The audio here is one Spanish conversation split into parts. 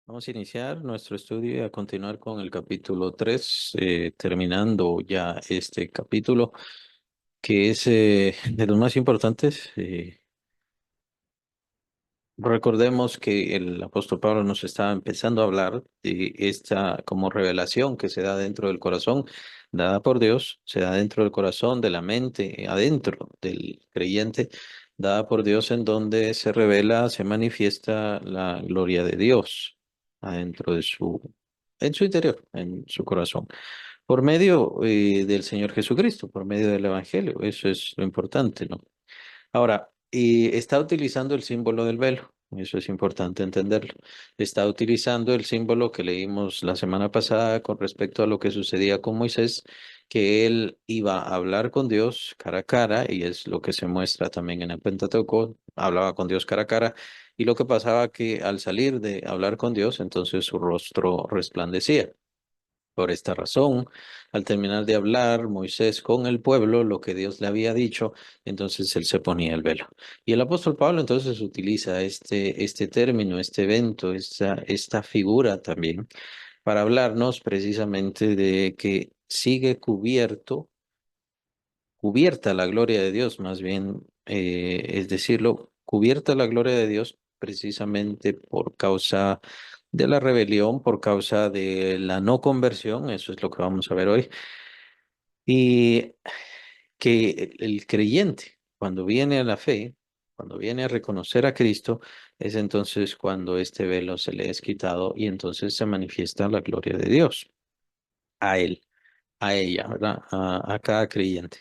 Vamos a iniciar nuestro estudio y a continuar con el capítulo 3, terminando ya este capítulo, que es de los más importantes. Recordemos que el apóstol Pablo nos está empezando a hablar de esta como revelación que se da dentro del corazón, dada por Dios, se da dentro del corazón, de la mente, adentro del creyente, dada por Dios, en donde se revela, se manifiesta la gloria de Dios adentro de en su interior, en su corazón, por medio del Señor Jesucristo, por medio del Evangelio. Eso es lo importante, ¿no? Ahora, y está utilizando el símbolo del velo. Eso es importante entenderlo. Está utilizando el símbolo que leímos la semana pasada con respecto a lo que sucedía con Moisés, que él iba a hablar con Dios cara a cara, y es lo que se muestra también en el Pentateuco, hablaba con Dios cara a cara, y lo que pasaba que al salir de hablar con Dios, entonces su rostro resplandecía. Por esta razón, al terminar de hablar Moisés con el pueblo lo que Dios le había dicho, entonces él se ponía el velo. Y el apóstol Pablo entonces utiliza este término, este evento, esta figura también, para hablarnos precisamente de que sigue cubierta la gloria de Dios, más bien, es decirlo, cubierta la gloria de Dios precisamente por causa de la rebelión, por causa de la no conversión. Eso es lo que vamos a ver hoy. Y que el creyente, cuando viene a la fe, cuando viene a reconocer a Cristo, es entonces cuando este velo se le es quitado y entonces se manifiesta la gloria de Dios a él, a ella, ¿verdad? A cada creyente.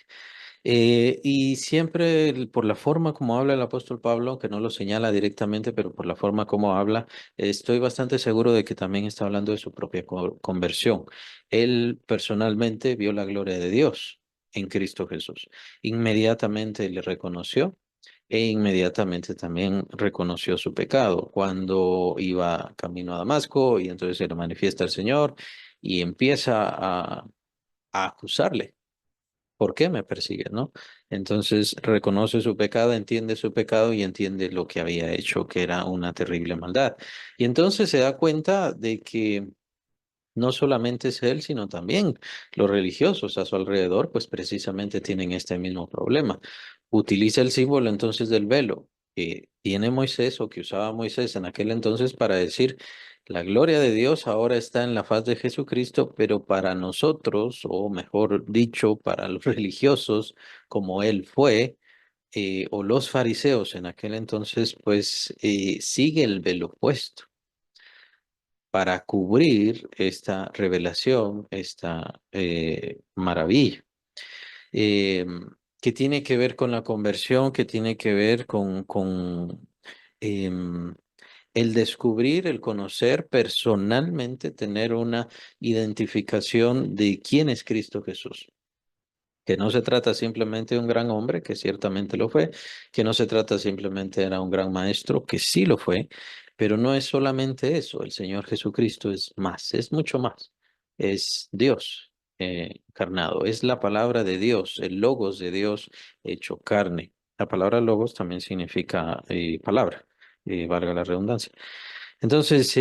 Y siempre por la forma como habla el apóstol Pablo, que no lo señala directamente, pero por la forma como habla, estoy bastante seguro de que también está hablando de su propia conversión. Él personalmente vio la gloria de Dios en Cristo Jesús. Inmediatamente le reconoció e inmediatamente también reconoció su pecado cuando iba camino a Damasco, y entonces se le manifiesta el Señor y empieza a acusarle. ¿Por qué me persigues, no? Entonces reconoce su pecado y entiende lo que había hecho, que era una terrible maldad. Y entonces se da cuenta de que no solamente es él, sino también los religiosos a su alrededor, pues precisamente tienen este mismo problema. Utiliza el símbolo entonces del velo que tiene Moisés o que usaba Moisés en aquel entonces para decir, la gloria de Dios ahora está en la faz de Jesucristo, pero para nosotros, o mejor dicho, para los religiosos, como él fue, o los fariseos en aquel entonces, pues sigue el velo puesto para cubrir esta revelación, esta maravilla, eh, que tiene que ver con la conversión, que tiene que ver con em, el descubrir, el conocer personalmente, tener una identificación de quién es Cristo Jesús. Que no se trata simplemente de un gran hombre, que ciertamente lo fue, que no se trata simplemente de un gran maestro, que sí lo fue, pero no es solamente eso. El Señor Jesucristo es más, es mucho más. Es Dios encarnado, es la palabra de Dios, el logos de Dios hecho carne. La palabra logos también significa palabra, valga la redundancia. Entonces,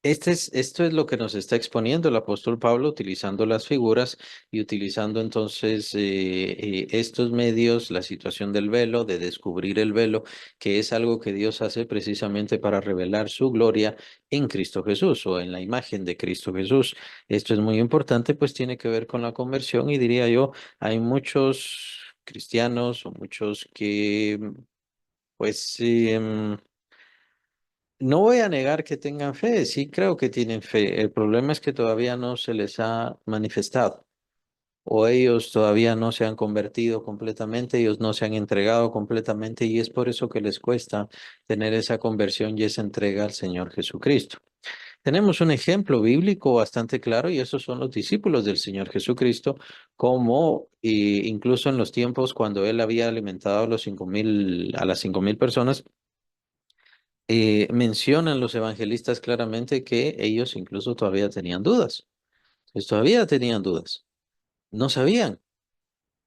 esto es lo que nos está exponiendo el apóstol Pablo, utilizando las figuras y utilizando entonces estos medios, la situación del velo, de descubrir el velo, que es algo que Dios hace precisamente para revelar su gloria en Cristo Jesús o en la imagen de Cristo Jesús. Esto es muy importante, pues tiene que ver con la conversión, y diría yo, hay muchos cristianos o muchos que, pues, no voy a negar que tengan fe, sí creo que tienen fe. El problema es que todavía no se les ha manifestado, o ellos todavía no se han convertido completamente, ellos no se han entregado completamente, y es por eso que les cuesta tener esa conversión y esa entrega al Señor Jesucristo. Tenemos un ejemplo bíblico bastante claro, y esos son los discípulos del Señor Jesucristo, como incluso en los tiempos cuando él había alimentado a los 5.000, a las 5.000 personas, mencionan los evangelistas claramente que ellos incluso todavía tenían dudas. Pues todavía tenían dudas. No sabían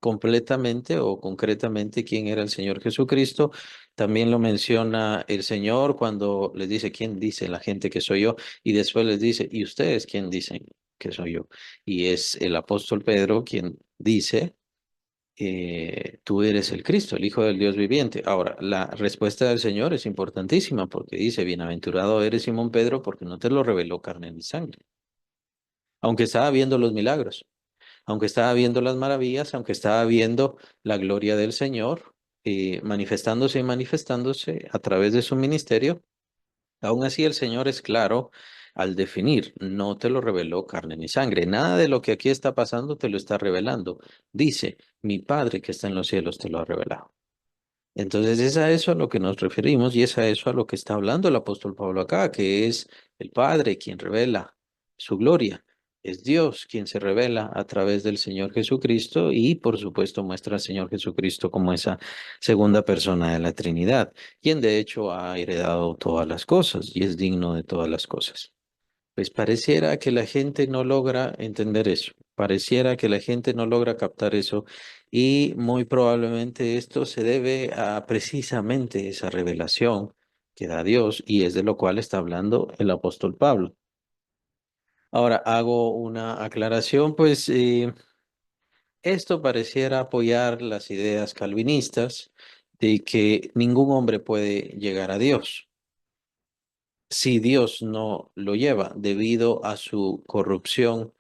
completamente o concretamente quién era el Señor Jesucristo. También lo menciona el Señor cuando les dice, ¿quién dice la gente que soy yo? Y después les dice, ¿y ustedes quién dicen que soy yo? Y es el apóstol Pedro quien dice, tú eres el Cristo, el Hijo del Dios viviente. Ahora, la respuesta del Señor es importantísima porque dice, bienaventurado eres Simón Pedro porque no te lo reveló carne ni sangre, aunque estaba viendo los milagros, aunque estaba viendo las maravillas, aunque estaba viendo la gloria del Señor, manifestándose y manifestándose a través de su ministerio. Aún así, el Señor es claro al definir, no te lo reveló carne ni sangre. Nada de lo que aquí está pasando te lo está revelando. Dice, mi Padre que está en los cielos te lo ha revelado. Entonces es a eso a lo que nos referimos y es a eso a lo que está hablando el apóstol Pablo acá, que es el Padre quien revela su gloria. Es Dios quien se revela a través del Señor Jesucristo y por supuesto muestra al Señor Jesucristo como esa segunda persona de la Trinidad, quien de hecho ha heredado todas las cosas y es digno de todas las cosas. Pues pareciera que la gente no logra entender eso, pareciera que la gente no logra captar eso y muy probablemente esto se debe a precisamente esa revelación que da Dios y es de lo cual está hablando el apóstol Pablo. Ahora hago una aclaración, pues esto pareciera apoyar las ideas calvinistas de que ningún hombre puede llegar a Dios si Dios no lo lleva debido a su corrupción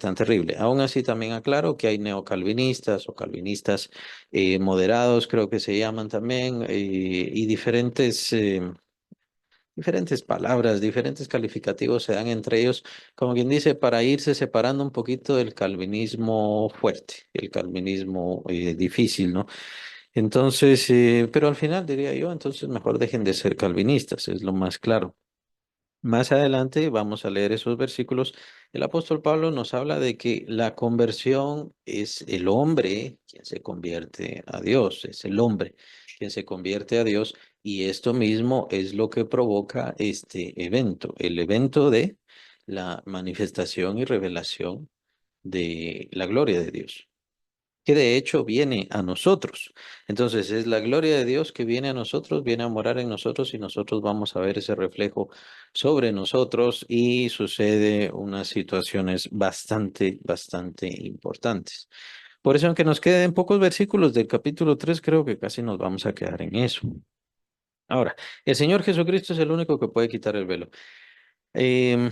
tan terrible. Aún así, también aclaro que hay neocalvinistas o calvinistas moderados, creo que se llaman también, y diferentes palabras, diferentes calificativos se dan entre ellos, como quien dice, para irse separando un poquito del calvinismo fuerte, el calvinismo difícil, ¿no? Entonces, pero al final diría yo, entonces mejor dejen de ser calvinistas, es lo más claro. Más adelante vamos a leer esos versículos. El apóstol Pablo nos habla de que la conversión es el hombre quien se convierte a Dios, es el hombre quien se convierte a Dios y esto mismo es lo que provoca este evento, el evento de la manifestación y revelación de la gloria de Dios que de hecho viene a nosotros. Entonces es la gloria de Dios que viene a nosotros, viene a morar en nosotros y nosotros vamos a ver ese reflejo sobre nosotros y sucede unas situaciones bastante importantes. Por eso, aunque nos queden pocos versículos del capítulo 3 creo que casi nos vamos a quedar en eso. Ahora, el Señor Jesucristo es el único que puede quitar el velo. Em,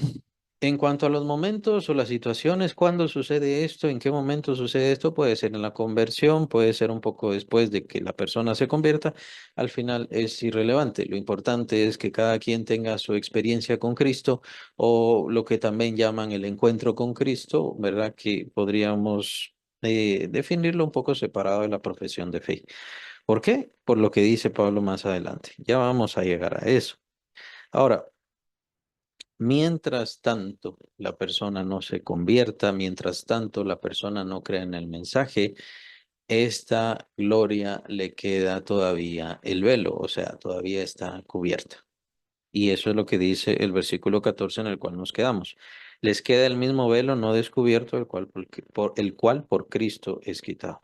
en cuanto a los momentos o las situaciones, ¿cuándo sucede esto? ¿En qué momento sucede esto? Puede ser en la conversión, puede ser un poco después de que la persona se convierta. Al final es irrelevante. Lo importante es que cada quien tenga su experiencia con Cristo o lo que también llaman el encuentro con Cristo, ¿verdad? Que podríamos definirlo un poco separado de la profesión de fe. ¿Por qué? Por lo que dice Pablo más adelante. Ya vamos a llegar a eso. Ahora, mientras tanto, la persona no se convierta, mientras tanto, la persona no crea en el mensaje, esta gloria le queda todavía el velo, o sea, todavía está cubierta. Y eso es lo que dice el versículo 14 en el cual nos quedamos. Les queda el mismo velo no descubierto, el cual por Cristo es quitado.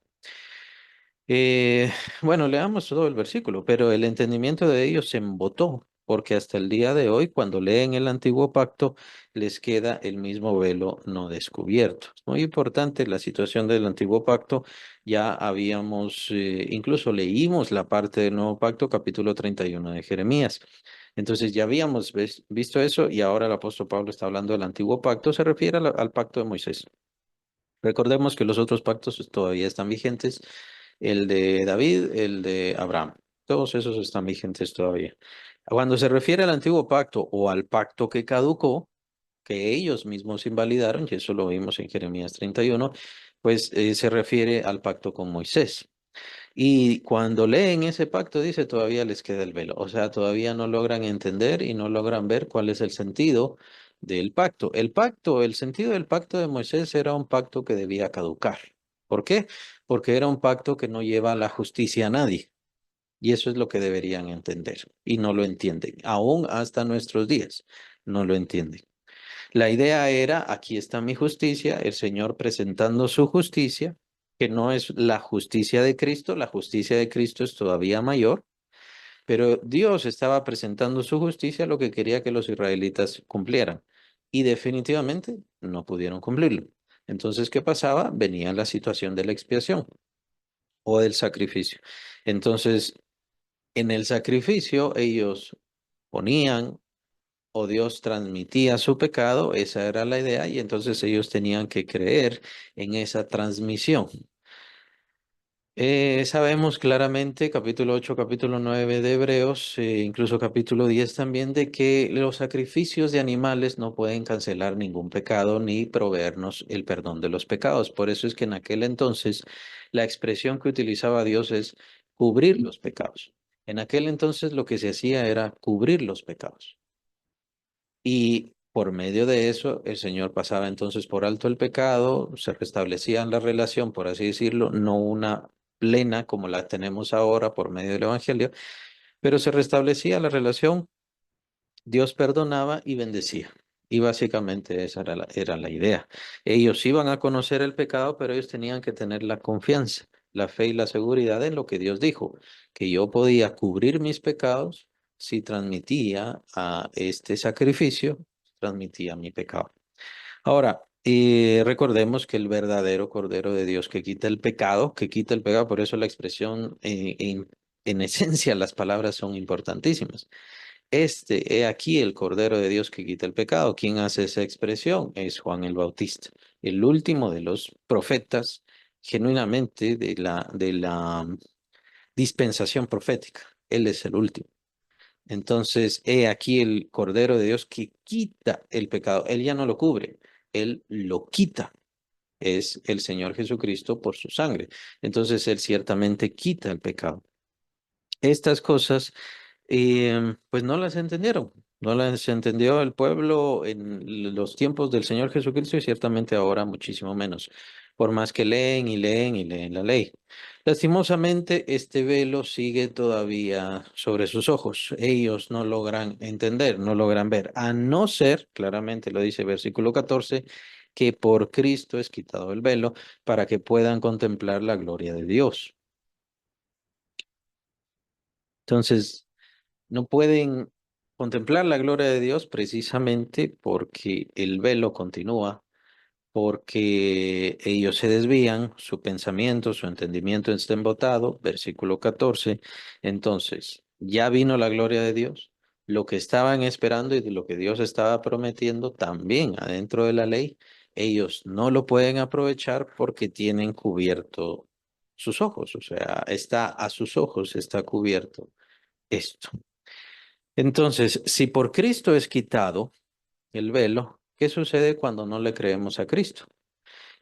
Eh, bueno, leamos todo el versículo, pero el entendimiento de ellos se embotó, porque hasta el día de hoy, cuando leen el antiguo pacto, les queda el mismo velo no descubierto. Es muy importante la situación del antiguo pacto. Ya habíamos, incluso leímos la parte del nuevo pacto, capítulo 31 de Jeremías. Entonces ya habíamos visto eso y ahora el apóstol Pablo está hablando del antiguo pacto, se refiere al pacto de Moisés. Recordemos que los otros pactos todavía están vigentes, el de David, el de Abraham, todos esos están vigentes todavía. Cuando se refiere al antiguo pacto o al pacto que caducó, que ellos mismos invalidaron, y eso lo vimos en Jeremías 31, pues se refiere al pacto con Moisés. Y cuando leen ese pacto, dice, todavía les queda el velo. O sea, todavía no logran entender y no logran ver cuál es el sentido del pacto. El sentido del pacto de Moisés era un pacto que debía caducar. ¿Por qué? Porque era un pacto que no lleva la justicia a nadie. Y eso es lo que deberían entender. Y no lo entienden. Aún hasta nuestros días, no lo entienden. La idea era, aquí está mi justicia, el Señor presentando su justicia, que no es la justicia de Cristo, la justicia de Cristo es todavía mayor, pero Dios estaba presentando su justicia, lo que quería que los israelitas cumplieran, y definitivamente no pudieron cumplirlo. Entonces, ¿qué pasaba? Venía la situación de la expiación o del sacrificio. Entonces, en el sacrificio ellos ponían o Dios transmitía su pecado, esa era la idea, y entonces ellos tenían que creer en esa transmisión. Sabemos claramente, capítulo 8, capítulo 9 de Hebreos, incluso capítulo 10 también, de que los sacrificios de animales no pueden cancelar ningún pecado ni proveernos el perdón de los pecados. Por eso es que en aquel entonces la expresión que utilizaba Dios es cubrir los pecados. En aquel entonces lo que se hacía era cubrir los pecados. Y por medio de eso, el Señor pasaba entonces por alto el pecado, se restablecía la relación, por así decirlo, no una plena como la tenemos ahora por medio del Evangelio, pero se restablecía la relación, Dios perdonaba y bendecía. Y básicamente esa era la idea. Ellos iban a conocer el pecado, pero ellos tenían que tener la confianza, la fe y la seguridad en lo que Dios dijo, que yo podía cubrir mis pecados si transmitía a este sacrificio, transmitía mi pecado. Ahora, recordemos que el verdadero Cordero de Dios que quita el pecado, por eso la expresión en esencia, las palabras son importantísimas. He aquí el Cordero de Dios que quita el pecado. ¿Quién hace esa expresión? Es Juan el Bautista, el último de los profetas, genuinamente de la dispensación profética. Él es el último. Entonces, he aquí el Cordero de Dios que quita el pecado. Él ya no lo cubre, él lo quita. Es el Señor Jesucristo por su sangre. Entonces, él ciertamente quita el pecado. Estas cosas pues no las entendieron, no las entendió el pueblo en los tiempos del Señor Jesucristo y ciertamente ahora muchísimo menos, por más que leen y leen y leen la ley. Lastimosamente, este velo sigue todavía sobre sus ojos. Ellos no logran entender, no logran ver, a no ser, claramente lo dice versículo 14, que por Cristo es quitado el velo para que puedan contemplar la gloria de Dios. Entonces, no pueden contemplar la gloria de Dios precisamente porque el velo continúa, porque ellos se desvían, su pensamiento, su entendimiento está embotado, versículo 14. Entonces, ya vino la gloria de Dios. Lo que estaban esperando y de lo que Dios estaba prometiendo también adentro de la ley, ellos no lo pueden aprovechar porque tienen cubierto sus ojos, o sea, está a sus ojos, está cubierto esto. Entonces, si por Cristo es quitado el velo, ¿qué sucede cuando no le creemos a Cristo?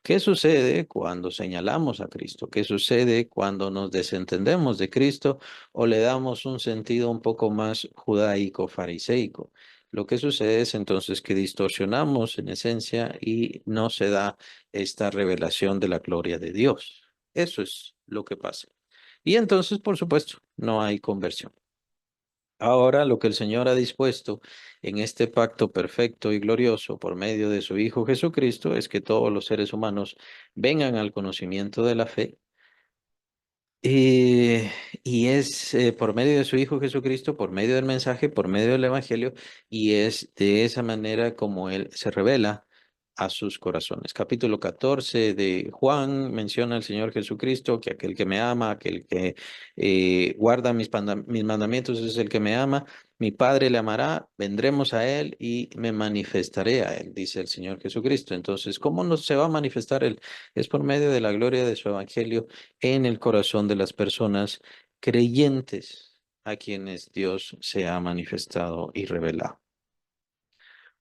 ¿Qué sucede cuando señalamos a Cristo? ¿Qué sucede cuando nos desentendemos de Cristo o le damos un sentido un poco más judaico, fariseico? Lo que sucede es entonces que distorsionamos en esencia y no se da esta revelación de la gloria de Dios. Eso es lo que pasa. Y entonces, por supuesto, no hay conversión. Ahora lo que el Señor ha dispuesto en este pacto perfecto y glorioso por medio de su Hijo Jesucristo es que todos los seres humanos vengan al conocimiento de la fe eh, y es por medio de su Hijo Jesucristo, por medio del mensaje, por medio del Evangelio, y es de esa manera como Él se revela a sus corazones. Capítulo 14 de Juan menciona al Señor Jesucristo, que aquel que me ama, aquel que guarda mis mandamientos es el que me ama. Mi Padre le amará, vendremos a Él y me manifestaré a Él, dice el Señor Jesucristo. Entonces, ¿cómo nos se va a manifestar Él? Es por medio de la gloria de su Evangelio en el corazón de las personas creyentes a quienes Dios se ha manifestado y revelado.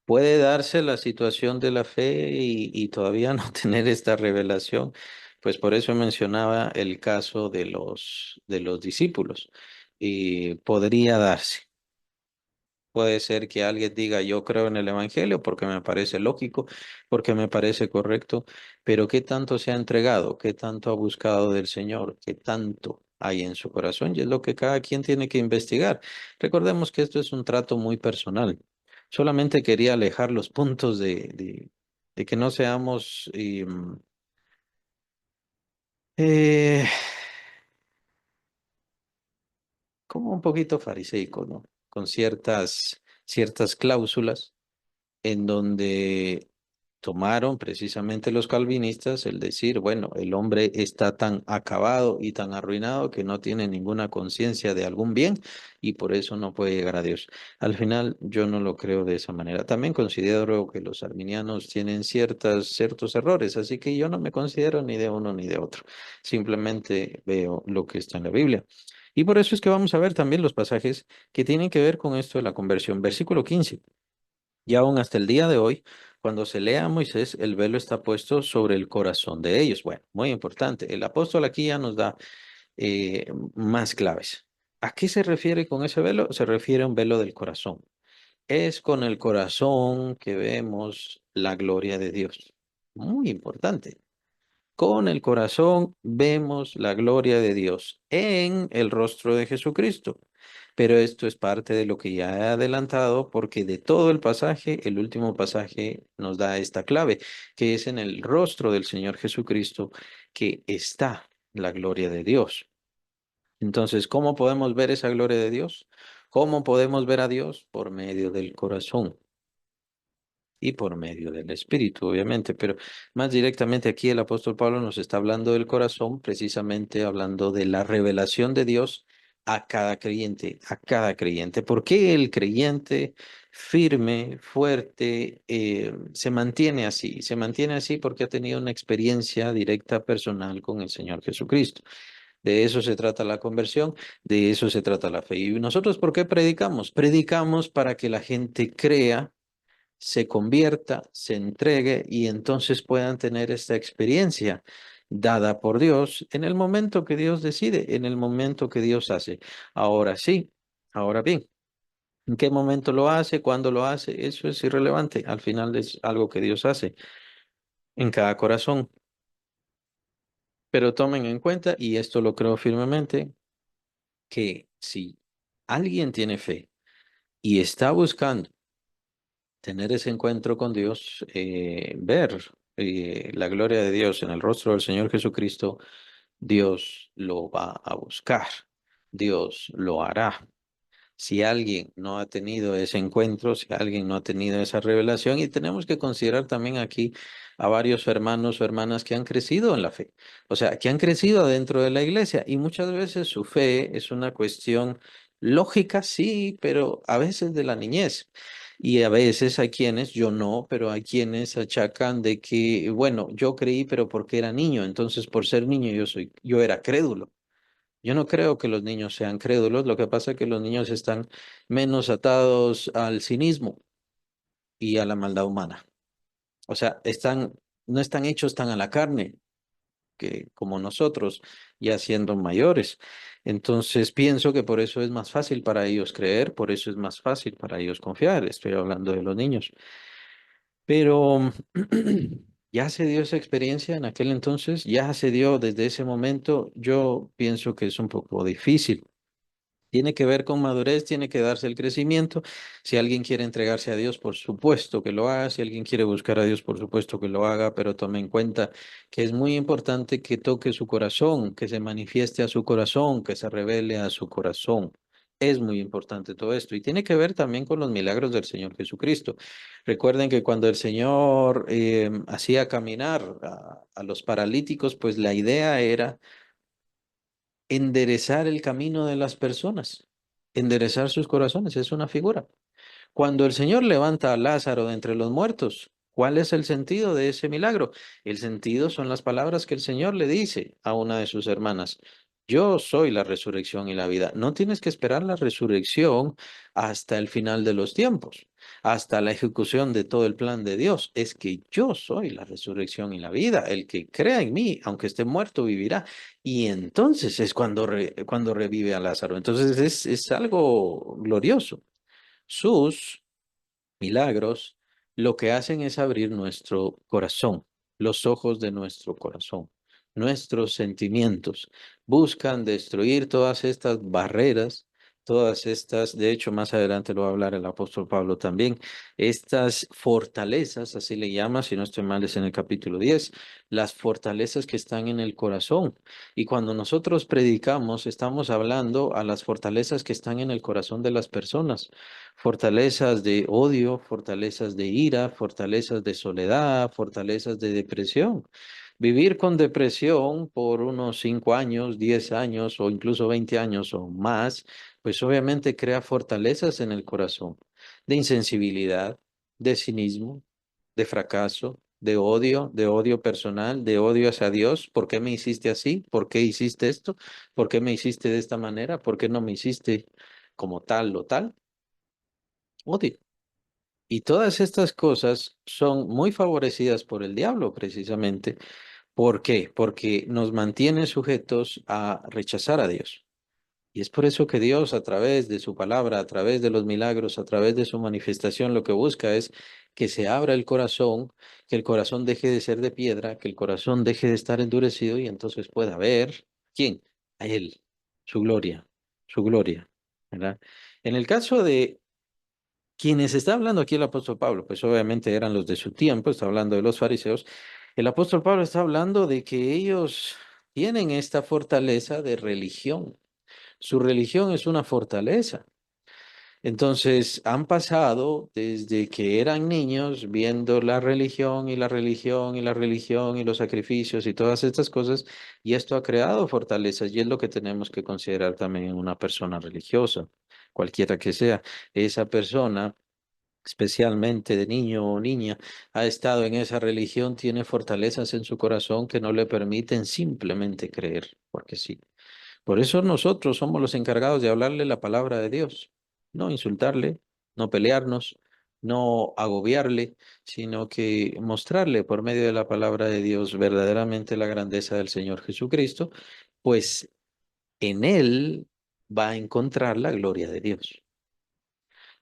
Puede darse la situación de la fe y todavía no tener esta revelación, pues por eso mencionaba el caso de los discípulos. Y podría darse. Puede ser que alguien diga, yo creo en el Evangelio porque me parece lógico, porque me parece correcto, pero ¿qué tanto se ha entregado? ¿Qué tanto ha buscado del Señor? ¿Qué tanto hay en su corazón? Y es lo que cada quien tiene que investigar. Recordemos que esto es un trato muy personal. Solamente quería alejar los puntos de que no seamos eh, como un poquito fariseico, ¿no? Con ciertas cláusulas en donde tomaron precisamente los calvinistas el decir, bueno, el hombre está tan acabado y tan arruinado que no tiene ninguna conciencia de algún bien y por eso no puede llegar a Dios. Al final yo no lo creo de esa manera. También considero que los arminianos tienen ciertos errores, así que yo no me considero ni de uno ni de otro. Simplemente veo lo que está en la Biblia. Y por eso es que vamos a ver también los pasajes que tienen que ver con esto de la conversión. Versículo 15. Y aún hasta el día de hoy, cuando se lea a Moisés, el velo está puesto sobre el corazón de ellos. Bueno, muy importante. El apóstol aquí ya nos da eh, más claves. ¿A qué se refiere con ese velo? Se refiere a un velo del corazón. Es con el corazón que vemos la gloria de Dios. Muy importante. Con el corazón vemos la gloria de Dios en el rostro de Jesucristo. Pero esto es parte de lo que ya he adelantado, porque de todo el pasaje, el último pasaje nos da esta clave, que es en el rostro del Señor Jesucristo que está la gloria de Dios. Entonces, ¿cómo podemos ver esa gloria de Dios? ¿Cómo podemos ver a Dios? Por medio del corazón y por medio del Espíritu, obviamente, pero más directamente aquí el apóstol Pablo nos está hablando del corazón, precisamente hablando de la revelación de Dios a cada creyente, a cada creyente. ¿Por qué el creyente firme, fuerte, se mantiene así? Se mantiene así porque ha tenido una experiencia directa personal con el Señor Jesucristo. De eso se trata la conversión, de eso se trata la fe. ¿Y nosotros por qué predicamos? Predicamos para que la gente crea, se convierta, se entregue y entonces puedan tener esta experiencia dada por Dios en el momento que Dios decide, en el momento que Dios hace. Ahora sí, ahora bien, ¿en qué momento lo hace? ¿Cuándo lo hace? Eso es irrelevante. Al final es algo que Dios hace en cada corazón. Pero tomen en cuenta, y esto lo creo firmemente, que si alguien tiene fe y está buscando tener ese encuentro con Dios, ver la gloria de Dios en el rostro del Señor Jesucristo, Dios lo va a buscar, Dios lo hará. Si alguien no ha tenido ese encuentro, si alguien no ha tenido esa revelación, y tenemos que considerar también aquí a varios hermanos o hermanas que han crecido en la fe, o sea, que han crecido dentro de la iglesia, y muchas veces su fe es una cuestión lógica, sí, pero a veces de la niñez. Y a veces hay quienes, yo no, pero hay quienes achacan de que, bueno, yo creí, pero porque era niño, entonces por ser niño yo era crédulo. Yo no creo que los niños sean crédulos, lo que pasa es que los niños están menos atados al cinismo y a la maldad humana. O sea, no están hechos tan a la carne que como nosotros, ya siendo mayores. Entonces pienso que por eso es más fácil para ellos creer, por eso es más fácil para ellos confiar. Estoy hablando de los niños. Pero ya se dio esa experiencia en aquel entonces, ya se dio desde ese momento. Yo pienso que es un poco difícil. Tiene que ver con madurez, tiene que darse el crecimiento. Si alguien quiere entregarse a Dios, por supuesto que lo haga. Si alguien quiere buscar a Dios, por supuesto que lo haga, pero tome en cuenta que es muy importante que toque su corazón, que se manifieste a su corazón, que se revele a su corazón. Es muy importante todo esto y tiene que ver también con los milagros del Señor Jesucristo. Recuerden que cuando el Señor hacía caminar a los paralíticos, pues la idea era enderezar el camino de las personas, enderezar sus corazones, es una figura. Cuando el Señor levanta a Lázaro de entre los muertos, ¿cuál es el sentido de ese milagro? El sentido son las palabras que el Señor le dice a una de sus hermanas. Yo soy la resurrección y la vida. No tienes que esperar la resurrección hasta el final de los tiempos, hasta la ejecución de todo el plan de Dios. Es que yo soy la resurrección y la vida. El que crea en mí, aunque esté muerto, vivirá. Y entonces es cuando revive a Lázaro. Entonces es algo glorioso. Sus milagros lo que hacen es abrir nuestro corazón, los ojos de nuestro corazón, nuestros sentimientos. Buscan destruir todas estas barreras, todas estas, de hecho, más adelante lo va a hablar el apóstol Pablo también, estas fortalezas, así le llama, si no estoy mal, es en el capítulo 10, las fortalezas que están en el corazón. Y cuando nosotros predicamos, estamos hablando a las fortalezas que están en el corazón de las personas, fortalezas de odio, fortalezas de ira, fortalezas de soledad, fortalezas de depresión. Vivir con depresión por unos 5 años, 10 años o incluso 20 años o más, pues obviamente crea fortalezas en el corazón de insensibilidad, de cinismo, de fracaso, de odio personal, de odio hacia Dios. ¿Por qué me hiciste así? ¿Por qué hiciste esto? ¿Por qué me hiciste de esta manera? ¿Por qué no me hiciste como tal o tal? Odio. Y todas estas cosas son muy favorecidas por el diablo, precisamente. ¿Por qué? Porque nos mantiene sujetos a rechazar a Dios. Y es por eso que Dios, a través de su palabra, a través de los milagros, a través de su manifestación, lo que busca es que se abra el corazón, que el corazón deje de ser de piedra, que el corazón deje de estar endurecido y entonces pueda ver, ¿quién? A Él, su gloria, ¿verdad? En el caso de quienes está hablando aquí el apóstol Pablo, pues obviamente eran los de su tiempo, está hablando de los fariseos. El apóstol Pablo está hablando de que ellos tienen esta fortaleza de religión. Su religión es una fortaleza. Entonces, han pasado desde que eran niños viendo la religión y la religión y la religión y los sacrificios y todas estas cosas, y esto ha creado fortalezas y es lo que tenemos que considerar también en una persona religiosa, cualquiera que sea. Esa persona, especialmente de niño o niña, ha estado en esa religión, tiene fortalezas en su corazón que no le permiten simplemente creer, porque sí. Por eso nosotros somos los encargados de hablarle la palabra de Dios, no insultarle, no pelearnos, no agobiarle, sino que mostrarle por medio de la palabra de Dios verdaderamente la grandeza del Señor Jesucristo, pues en Él va a encontrar la gloria de Dios.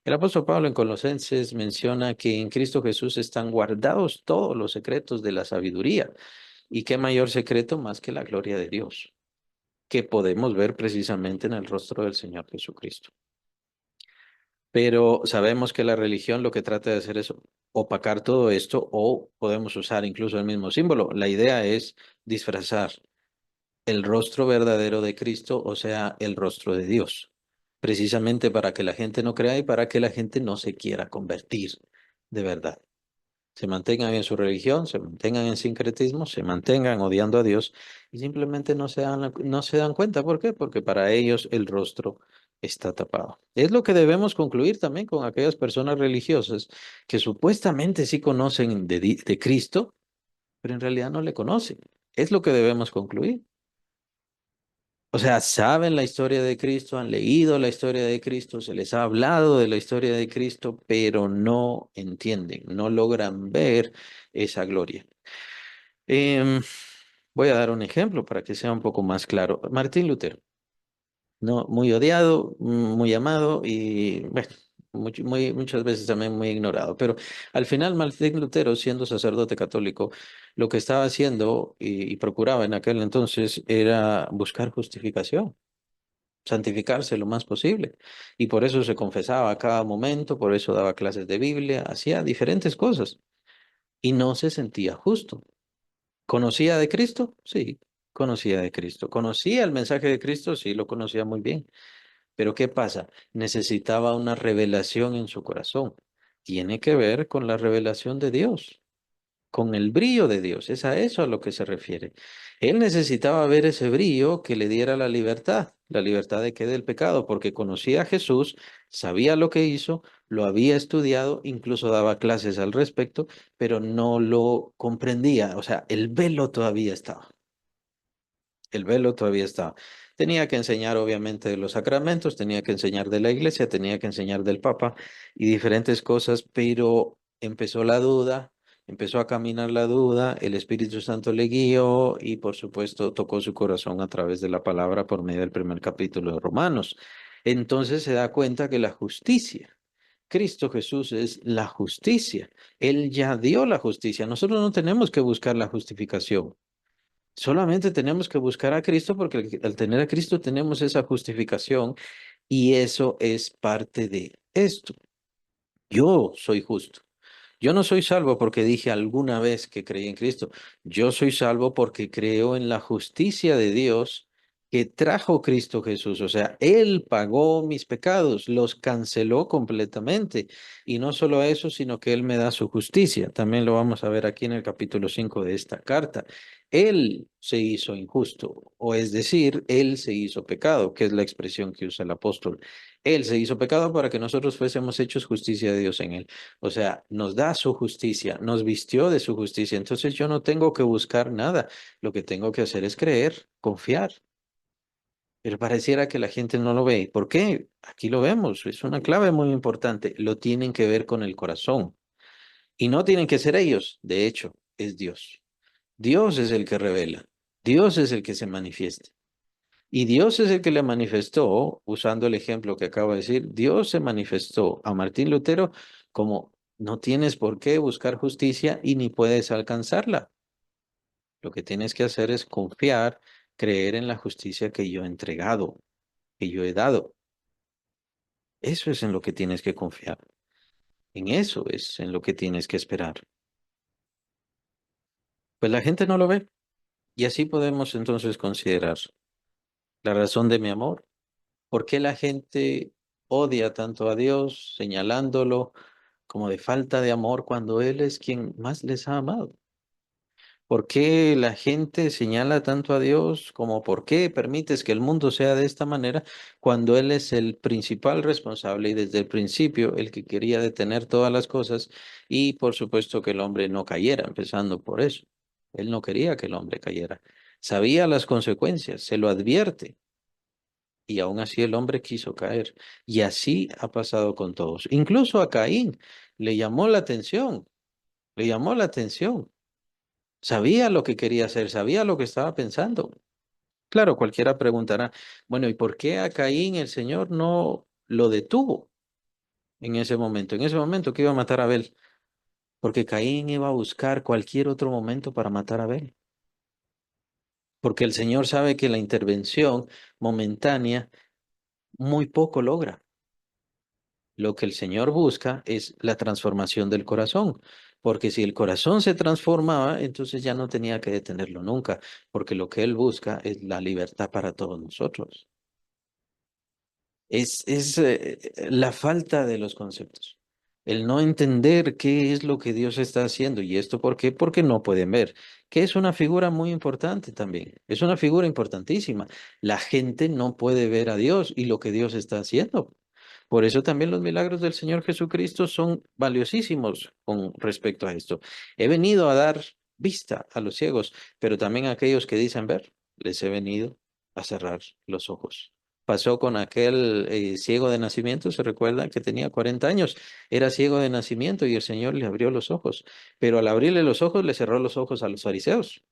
El apóstol Pablo en Colosenses menciona que en Cristo Jesús están guardados todos los secretos de la sabiduría. ¿Y qué mayor secreto más que la gloria de Dios, que podemos ver precisamente en el rostro del Señor Jesucristo? Pero sabemos que la religión lo que trata de hacer es opacar todo esto o podemos usar incluso el mismo símbolo. La idea es disfrazar el rostro verdadero de Cristo, o sea, el rostro de Dios, precisamente para que la gente no crea y para que la gente no se quiera convertir de verdad. Se mantengan en su religión, se mantengan en sincretismo, se mantengan odiando a Dios y simplemente no se dan cuenta. ¿Por qué? Porque para ellos el rostro está tapado. Es lo que debemos concluir también con aquellas personas religiosas que supuestamente sí conocen de Cristo, pero en realidad no le conocen. Es lo que debemos concluir. O sea, saben la historia de Cristo, han leído la historia de Cristo, se les ha hablado de la historia de Cristo, pero no entienden, no logran ver esa gloria. Em, Voy a dar un ejemplo para que sea un poco más claro. Martín Lutero, no, muy odiado, muy amado y bueno, muchas veces también muy ignorado. Pero al final Martín Lutero, siendo sacerdote católico, lo que estaba haciendo y procuraba en aquel entonces era buscar justificación, santificarse lo más posible. Y por eso se confesaba a cada momento, por eso daba clases de Biblia, hacía diferentes cosas y no se sentía justo. ¿Conocía de Cristo? Sí, conocía de Cristo. ¿Conocía el mensaje de Cristo? Sí, lo conocía muy bien. Pero ¿qué pasa? Necesitaba una revelación en su corazón. Tiene que ver con la revelación de Dios, con el brillo de Dios. Es a eso a lo que se refiere. Él necesitaba ver ese brillo que le diera la libertad de que del pecado, porque conocía a Jesús, sabía lo que hizo, lo había estudiado, incluso daba clases al respecto, pero no lo comprendía. O sea, el velo todavía estaba. El velo todavía estaba. Tenía que enseñar, obviamente, de los sacramentos, tenía que enseñar de la iglesia, tenía que enseñar del Papa y diferentes cosas, pero empezó la duda, empezó a caminar la duda, el Espíritu Santo le guió y, por supuesto, tocó su corazón a través de la palabra por medio del primer capítulo de Romanos. Entonces se da cuenta que la justicia, Cristo Jesús es la justicia. Él ya dio la justicia. Nosotros no tenemos que buscar la justificación. Solamente tenemos que buscar a Cristo porque al tener a Cristo tenemos esa justificación Y eso es parte de esto. Yo soy justo. Yo no soy salvo porque dije alguna vez que creí en Cristo. Yo soy salvo porque creo en la justicia de Dios que trajo Cristo Jesús. O sea, Él pagó mis pecados, los canceló completamente. Y no solo eso, sino que Él me da su justicia. También lo vamos a ver aquí en el capítulo 5 de esta carta. Él se hizo injusto, o es decir, Él se hizo pecado, que es la expresión que usa el apóstol. Él se hizo pecado para que nosotros fuésemos hechos justicia de Dios en Él. O sea, nos da su justicia, nos vistió de su justicia. Entonces yo no tengo que buscar nada. Lo que tengo que hacer es creer, confiar. Pero pareciera que la gente no lo ve. ¿Por qué? Aquí lo vemos. Es una clave muy importante. Lo tienen que ver con el corazón. Y no tienen que ser ellos. De hecho, es Dios. Dios es el que revela. Dios es el que se manifiesta. Y Dios es el que le manifestó, usando el ejemplo que acabo de decir, Dios se manifestó a Martín Lutero como no tienes por qué buscar justicia y ni puedes alcanzarla. Lo que tienes que hacer es confiar, creer en la justicia que yo he entregado, que yo he dado. Eso es en lo que tienes que confiar. En eso es en lo que tienes que esperar. Pues la gente no lo ve. Y así podemos entonces considerar la razón de mi amor. ¿Por qué la gente odia tanto a Dios, señalándolo como de falta de amor cuando Él es quien más les ha amado? ¿Por qué la gente señala tanto a Dios como por qué permites que el mundo sea de esta manera cuando Él es el principal responsable y desde el principio el que quería detener todas las cosas y por supuesto que el hombre no cayera, empezando por eso? Él no quería que el hombre cayera. Sabía las consecuencias, se lo advierte. Y aún así el hombre quiso caer. Y así ha pasado con todos. Incluso a Caín le llamó la atención, le llamó la atención. Sabía lo que quería hacer, sabía lo que estaba pensando. Claro, cualquiera preguntará, bueno, ¿y por qué a Caín el Señor no lo detuvo en ese momento? En ese momento que iba a matar a Abel, porque Caín iba a buscar cualquier otro momento para matar a Abel. Porque el Señor sabe que la intervención momentánea muy poco logra. Lo que el Señor busca es la transformación del corazón, porque si el corazón se transformaba, entonces ya no tenía que detenerlo nunca, porque lo que Él busca es la libertad para todos nosotros. Es la falta de los conceptos, el no entender qué es lo que Dios está haciendo. ¿Y esto por qué? Porque no pueden ver, que es una figura muy importante también, es una figura importantísima. La gente no puede ver a Dios y lo que Dios está haciendo. Por eso también los milagros del Señor Jesucristo son valiosísimos con respecto a esto. He venido a dar vista a los ciegos, pero también a aquellos que dicen ver, les he venido a cerrar los ojos. Pasó con aquel ciego de nacimiento, se recuerda que tenía 40 años, era ciego de nacimiento y el Señor le abrió los ojos, pero al abrirle los ojos le cerró los ojos a los fariseos.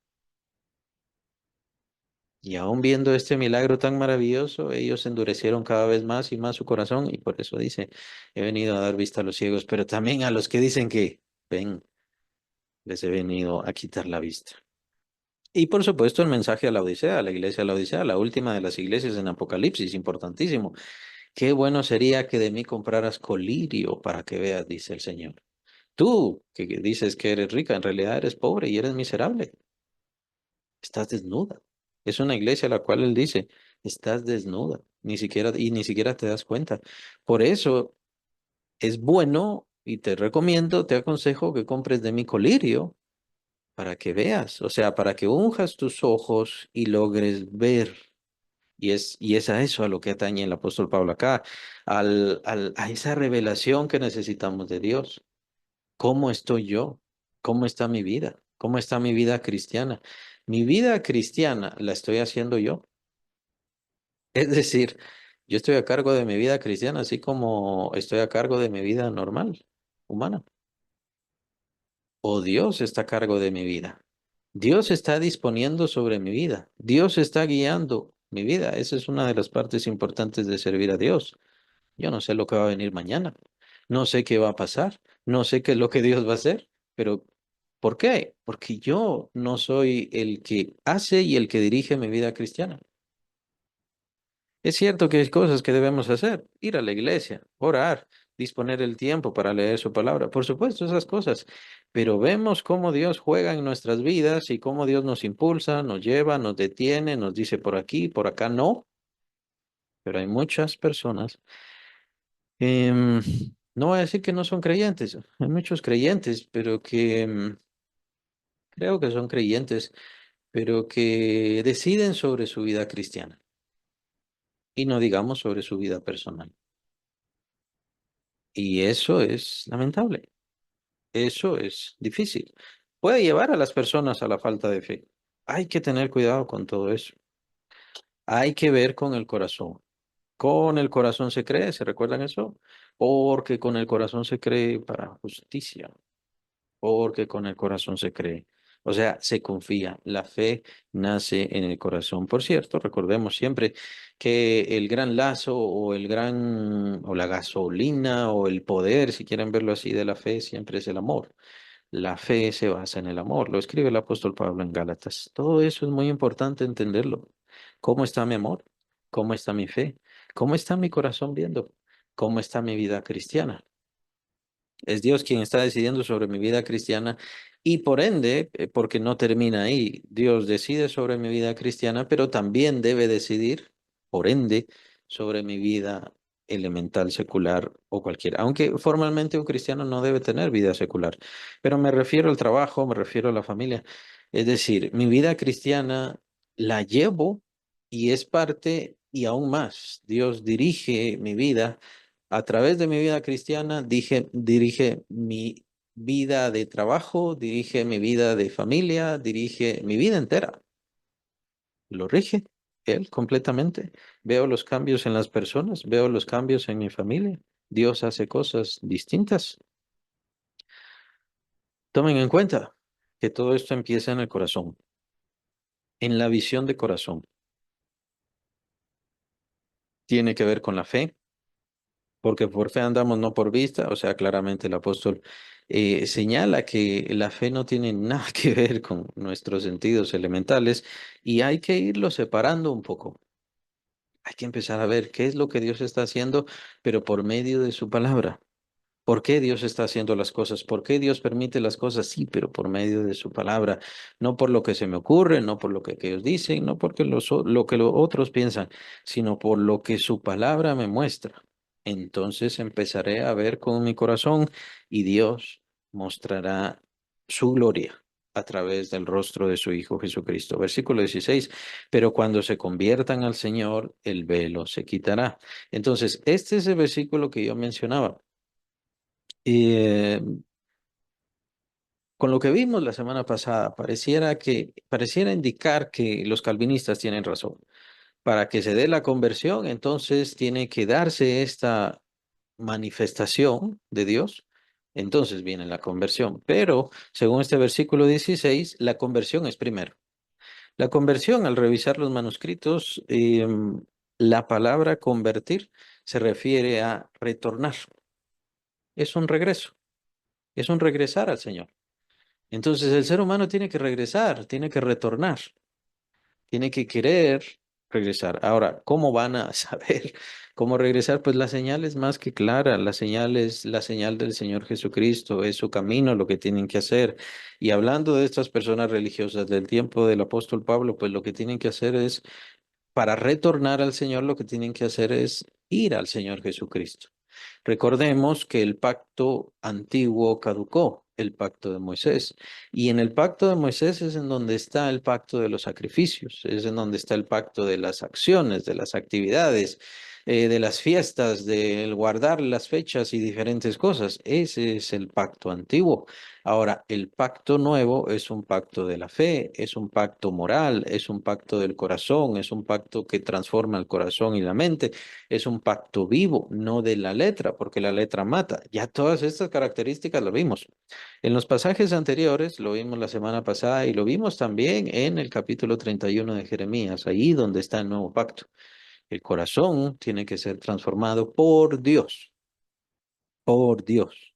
Y aún viendo este milagro tan maravilloso, ellos endurecieron cada vez más y más su corazón y por eso dice, he venido a dar vista a los ciegos, pero también a los que dicen que ven, les he venido a quitar la vista. Y por supuesto el mensaje a la Odisea, a la iglesia de la Odisea, la última de las iglesias en Apocalipsis, importantísimo. Qué bueno sería que de mí compraras colirio para que veas, dice el Señor. Tú, que dices que eres rica, en realidad eres pobre y eres miserable. Estás desnuda. Es una iglesia a la cual él dice, estás desnuda, ni siquiera te das cuenta. Por eso es bueno y te recomiendo, te aconsejo que compres de mi colirio para que veas, o sea, para que unjas tus ojos y logres ver. Y es a eso a lo que atañe el apóstol Pablo acá, a esa revelación que necesitamos de Dios. ¿Cómo estoy yo? ¿Cómo está mi vida? ¿Cómo está mi vida cristiana? Mi vida cristiana la estoy haciendo yo. Es decir, yo estoy a cargo de mi vida cristiana, así como estoy a cargo de mi vida normal, humana. O Dios está a cargo de mi vida. Dios está disponiendo sobre mi vida. Dios está guiando mi vida. Esa es una de las partes importantes de servir a Dios. Yo no sé lo que va a venir mañana. No sé qué va a pasar. No sé qué es lo que Dios va a hacer. Pero, ¿por qué? Porque yo no soy el que hace y el que dirige mi vida cristiana. Es cierto que hay cosas que debemos hacer, ir a la iglesia, orar, disponer el tiempo para leer su palabra, por supuesto, esas cosas, pero vemos cómo Dios juega en nuestras vidas y cómo Dios nos impulsa, nos lleva, nos detiene, nos dice por aquí, por acá no, pero hay muchas personas, em, no voy a decir que no son creyentes, hay muchos creyentes, pero que creo que son creyentes, pero que deciden sobre su vida cristiana y no digamos sobre su vida personal. Y eso es lamentable. Eso es difícil. Puede llevar a las personas a la falta de fe. Hay que tener cuidado con todo eso. Hay que ver con el corazón. Con el corazón se cree, ¿se recuerdan eso? Porque con el corazón se cree para justicia, porque con el corazón se cree. O sea, se confía. La fe nace en el corazón. Por cierto, recordemos siempre que el gran lazo o el gran o la gasolina o el poder, si quieren verlo así, de la fe siempre es el amor. La fe se basa en el amor, lo escribe el apóstol Pablo en Gálatas. Todo eso es muy importante entenderlo. ¿Cómo está mi amor? ¿Cómo está mi fe? ¿Cómo está mi corazón viendo? ¿Cómo está mi vida cristiana? Es Dios quien está decidiendo sobre mi vida cristiana y por ende, porque no termina ahí, Dios decide sobre mi vida cristiana, pero también debe decidir, por ende, sobre mi vida elemental, secular o cualquiera. Aunque formalmente un cristiano no debe tener vida secular, pero me refiero al trabajo, me refiero a la familia. Es decir, mi vida cristiana la llevo y es parte y aún más. Dios dirige mi vida a través de mi vida cristiana, dirige mi vida de trabajo, dirige mi vida de familia, dirige mi vida entera. Lo rige Él completamente. Veo los cambios en las personas, veo los cambios en mi familia. Dios hace cosas distintas. Tomen en cuenta que todo esto empieza en el corazón, en la visión de corazón. Tiene que ver con la fe, porque por fe andamos, no por vista. O sea, claramente el apóstol señala que la fe no tiene nada que ver con nuestros sentidos elementales y hay que irlo separando un poco. Hay que empezar a ver qué es lo que Dios está haciendo, pero por medio de su palabra. ¿Por qué Dios está haciendo las cosas? ¿Por qué Dios permite las cosas? Sí, pero por medio de su palabra, no por lo que se me ocurre, no por lo que ellos dicen, no porque lo que los otros piensan, sino por lo que su palabra me muestra. Entonces empezaré a ver con mi corazón y Dios mostrará su gloria a través del rostro de su Hijo Jesucristo. Versículo 16, pero cuando se conviertan al Señor, el velo se quitará. Entonces, este es el versículo que yo mencionaba. Eh, con lo que vimos la semana pasada, pareciera indicar que los calvinistas tienen razón. Para que se dé la conversión, entonces tiene que darse esta manifestación de Dios. Entonces viene la conversión. Pero, según este versículo 16, la conversión es primero. La conversión, al revisar los manuscritos, la palabra convertir se refiere a retornar. Es un regreso, es un regresar al Señor. Entonces el ser humano tiene que regresar, tiene que retornar, tiene que querer regresar. Ahora, ¿cómo van a saber cómo regresar? Pues la señal es más que clara, la señal es la señal del Señor Jesucristo, es su camino lo que tienen que hacer. Y hablando de estas personas religiosas del tiempo del apóstol Pablo, pues lo que tienen que hacer es, para retornar al Señor, lo que tienen que hacer es ir al Señor Jesucristo. Recordemos que el pacto antiguo caducó, el pacto de Moisés. Y en el pacto de Moisés es en donde está el pacto de los sacrificios, es en donde está el pacto de las acciones, de las actividades, de las fiestas, del guardar las fechas y diferentes cosas. Ese es el pacto antiguo. Ahora, el pacto nuevo es un pacto de la fe, es un pacto moral, es un pacto del corazón, es un pacto que transforma el corazón y la mente, es un pacto vivo, no de la letra, porque la letra mata. Ya todas estas características lo vimos. En los pasajes anteriores, lo vimos la semana pasada y lo vimos también en el capítulo 31 de Jeremías, ahí donde está el nuevo pacto. El corazón tiene que ser transformado por Dios, por Dios.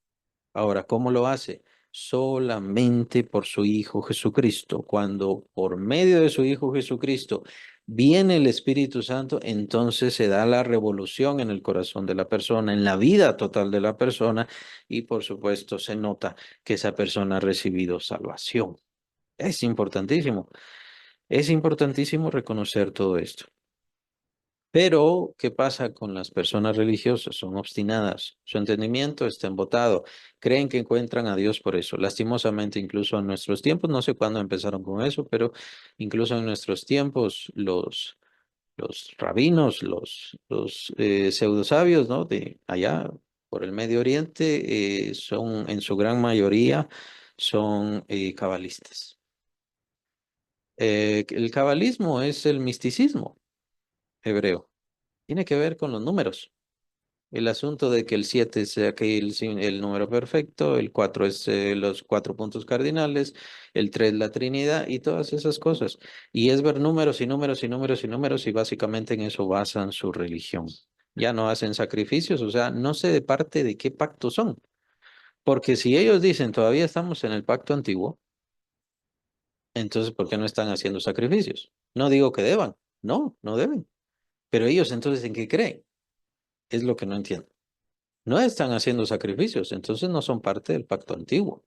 Ahora, ¿cómo lo hace? Solamente por su Hijo Jesucristo. Cuando por medio de su Hijo Jesucristo viene el Espíritu Santo, entonces se da la revolución en el corazón de la persona, en la vida total de la persona, y por supuesto se nota que esa persona ha recibido salvación. Es importantísimo reconocer todo esto. Pero, ¿qué pasa con las personas religiosas? Son obstinadas, su entendimiento está embotado, creen que encuentran a Dios por eso. Lastimosamente, incluso en nuestros tiempos, no sé cuándo empezaron con eso, pero incluso en nuestros tiempos, los rabinos, los pseudosabios, ¿no? De allá por el Medio Oriente, son en su gran mayoría, son cabalistas. El cabalismo es el misticismo hebreo. Tiene que ver con los números. El asunto de que el 7 sea que el número perfecto, el 4 es los cuatro puntos cardinales, el 3 la Trinidad y todas esas cosas. Y es ver números y números y números y números y básicamente en eso basan su religión. Ya no hacen sacrificios, o sea, no sé de parte de qué pacto son. Porque si ellos dicen todavía estamos en el pacto antiguo, entonces ¿por qué no están haciendo sacrificios? No digo que deban, no, no deben. Pero ellos entonces ¿en qué creen? Es lo que no entiendo. No están haciendo sacrificios, entonces no son parte del pacto antiguo.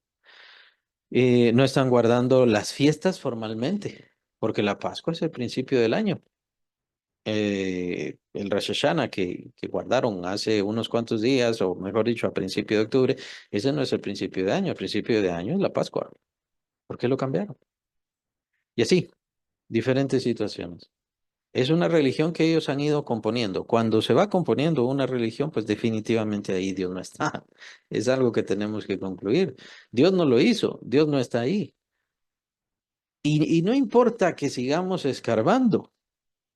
No están guardando las fiestas formalmente, porque la Pascua es el principio del año. El Rosh Hashanah que guardaron hace unos cuantos días, o mejor dicho, a principio de octubre, ese no es el principio de año, el principio de año es la Pascua. ¿Por qué lo cambiaron? Y así, diferentes situaciones. Es una religión que ellos han ido componiendo. Cuando se va componiendo una religión, pues definitivamente ahí Dios no está. Es algo que tenemos que concluir. Dios no lo hizo, Dios no está ahí. Y no importa que sigamos escarbando,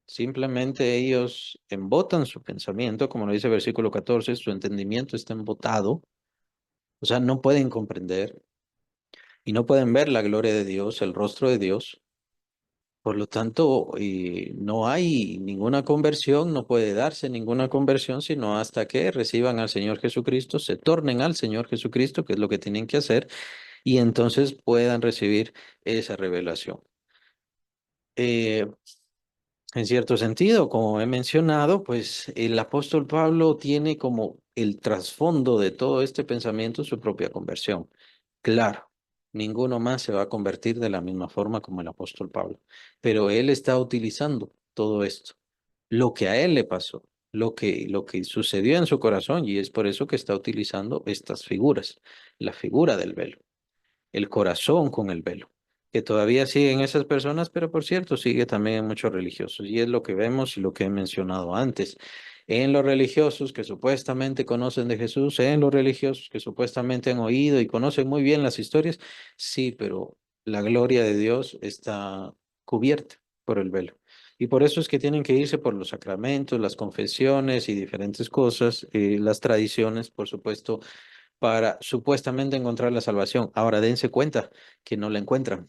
simplemente ellos embotan su pensamiento, como lo dice el versículo 14, su entendimiento está embotado, o sea, no pueden comprender y no pueden ver la gloria de Dios, el rostro de Dios. Por lo tanto, no hay ninguna conversión, no puede darse ninguna conversión, sino hasta que reciban al Señor Jesucristo, se tornen al Señor Jesucristo, que es lo que tienen que hacer, y entonces puedan recibir esa revelación. Eh, en cierto sentido, como he mencionado, pues el apóstol Pablo tiene como el trasfondo de todo este pensamiento su propia conversión. Claro, ninguno más se va a convertir de la misma forma como el apóstol Pablo, pero él está utilizando todo esto, lo que a él le pasó, lo que sucedió en su corazón, y es por eso que está utilizando estas figuras, la figura del velo, el corazón con el velo, que todavía siguen esas personas, pero por cierto, sigue también en muchos religiosos, y es lo que vemos y lo que he mencionado antes. En los religiosos que supuestamente conocen de Jesús, en los religiosos que supuestamente han oído y conocen muy bien las historias, sí, pero la gloria de Dios está cubierta por el velo. Y por eso es que tienen que irse por los sacramentos, las confesiones y diferentes cosas, las tradiciones, por supuesto, para supuestamente encontrar la salvación. Ahora dense cuenta que no la encuentran.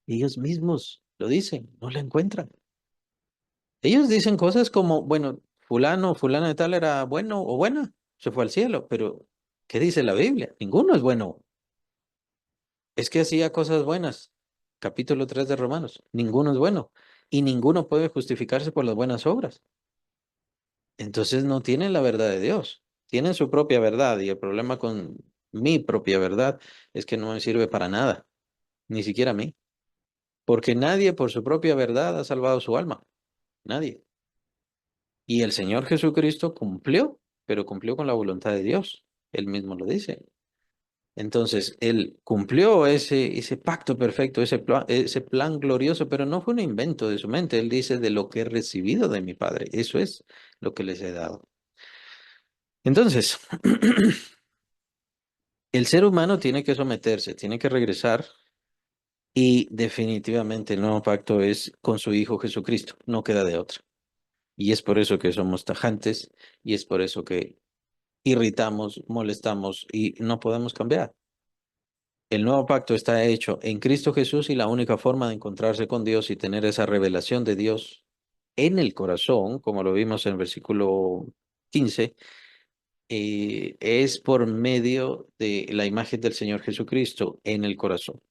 Ellos mismos lo dicen, no la encuentran. Ellos dicen cosas como, bueno, fulano, fulana de tal era bueno o buena, se fue al cielo, pero ¿qué dice la Biblia? Ninguno es bueno. Es que hacía cosas buenas. Capítulo 3 de Romanos. Ninguno es bueno. Y ninguno puede justificarse por las buenas obras. Entonces no tienen la verdad de Dios. Tienen su propia verdad y el problema con mi propia verdad es que no me sirve para nada. Ni siquiera a mí, porque nadie por su propia verdad ha salvado su alma, nadie. Y el Señor Jesucristo cumplió, pero cumplió con la voluntad de Dios, Él mismo lo dice. Entonces, Él cumplió ese pacto perfecto, ese plan glorioso, pero no fue un invento de su mente, Él dice de lo que he recibido de mi Padre, eso es lo que les he dado. Entonces, el ser humano tiene que someterse, tiene que regresar. Y definitivamente el nuevo pacto es con su Hijo Jesucristo, no queda de otra. Y es por eso que somos tajantes y es por eso que irritamos, molestamos y no podemos cambiar. El nuevo pacto está hecho en Cristo Jesús y la única forma de encontrarse con Dios y tener esa revelación de Dios en el corazón, como lo vimos en el versículo 15, es por medio de la imagen del Señor Jesucristo en el corazón.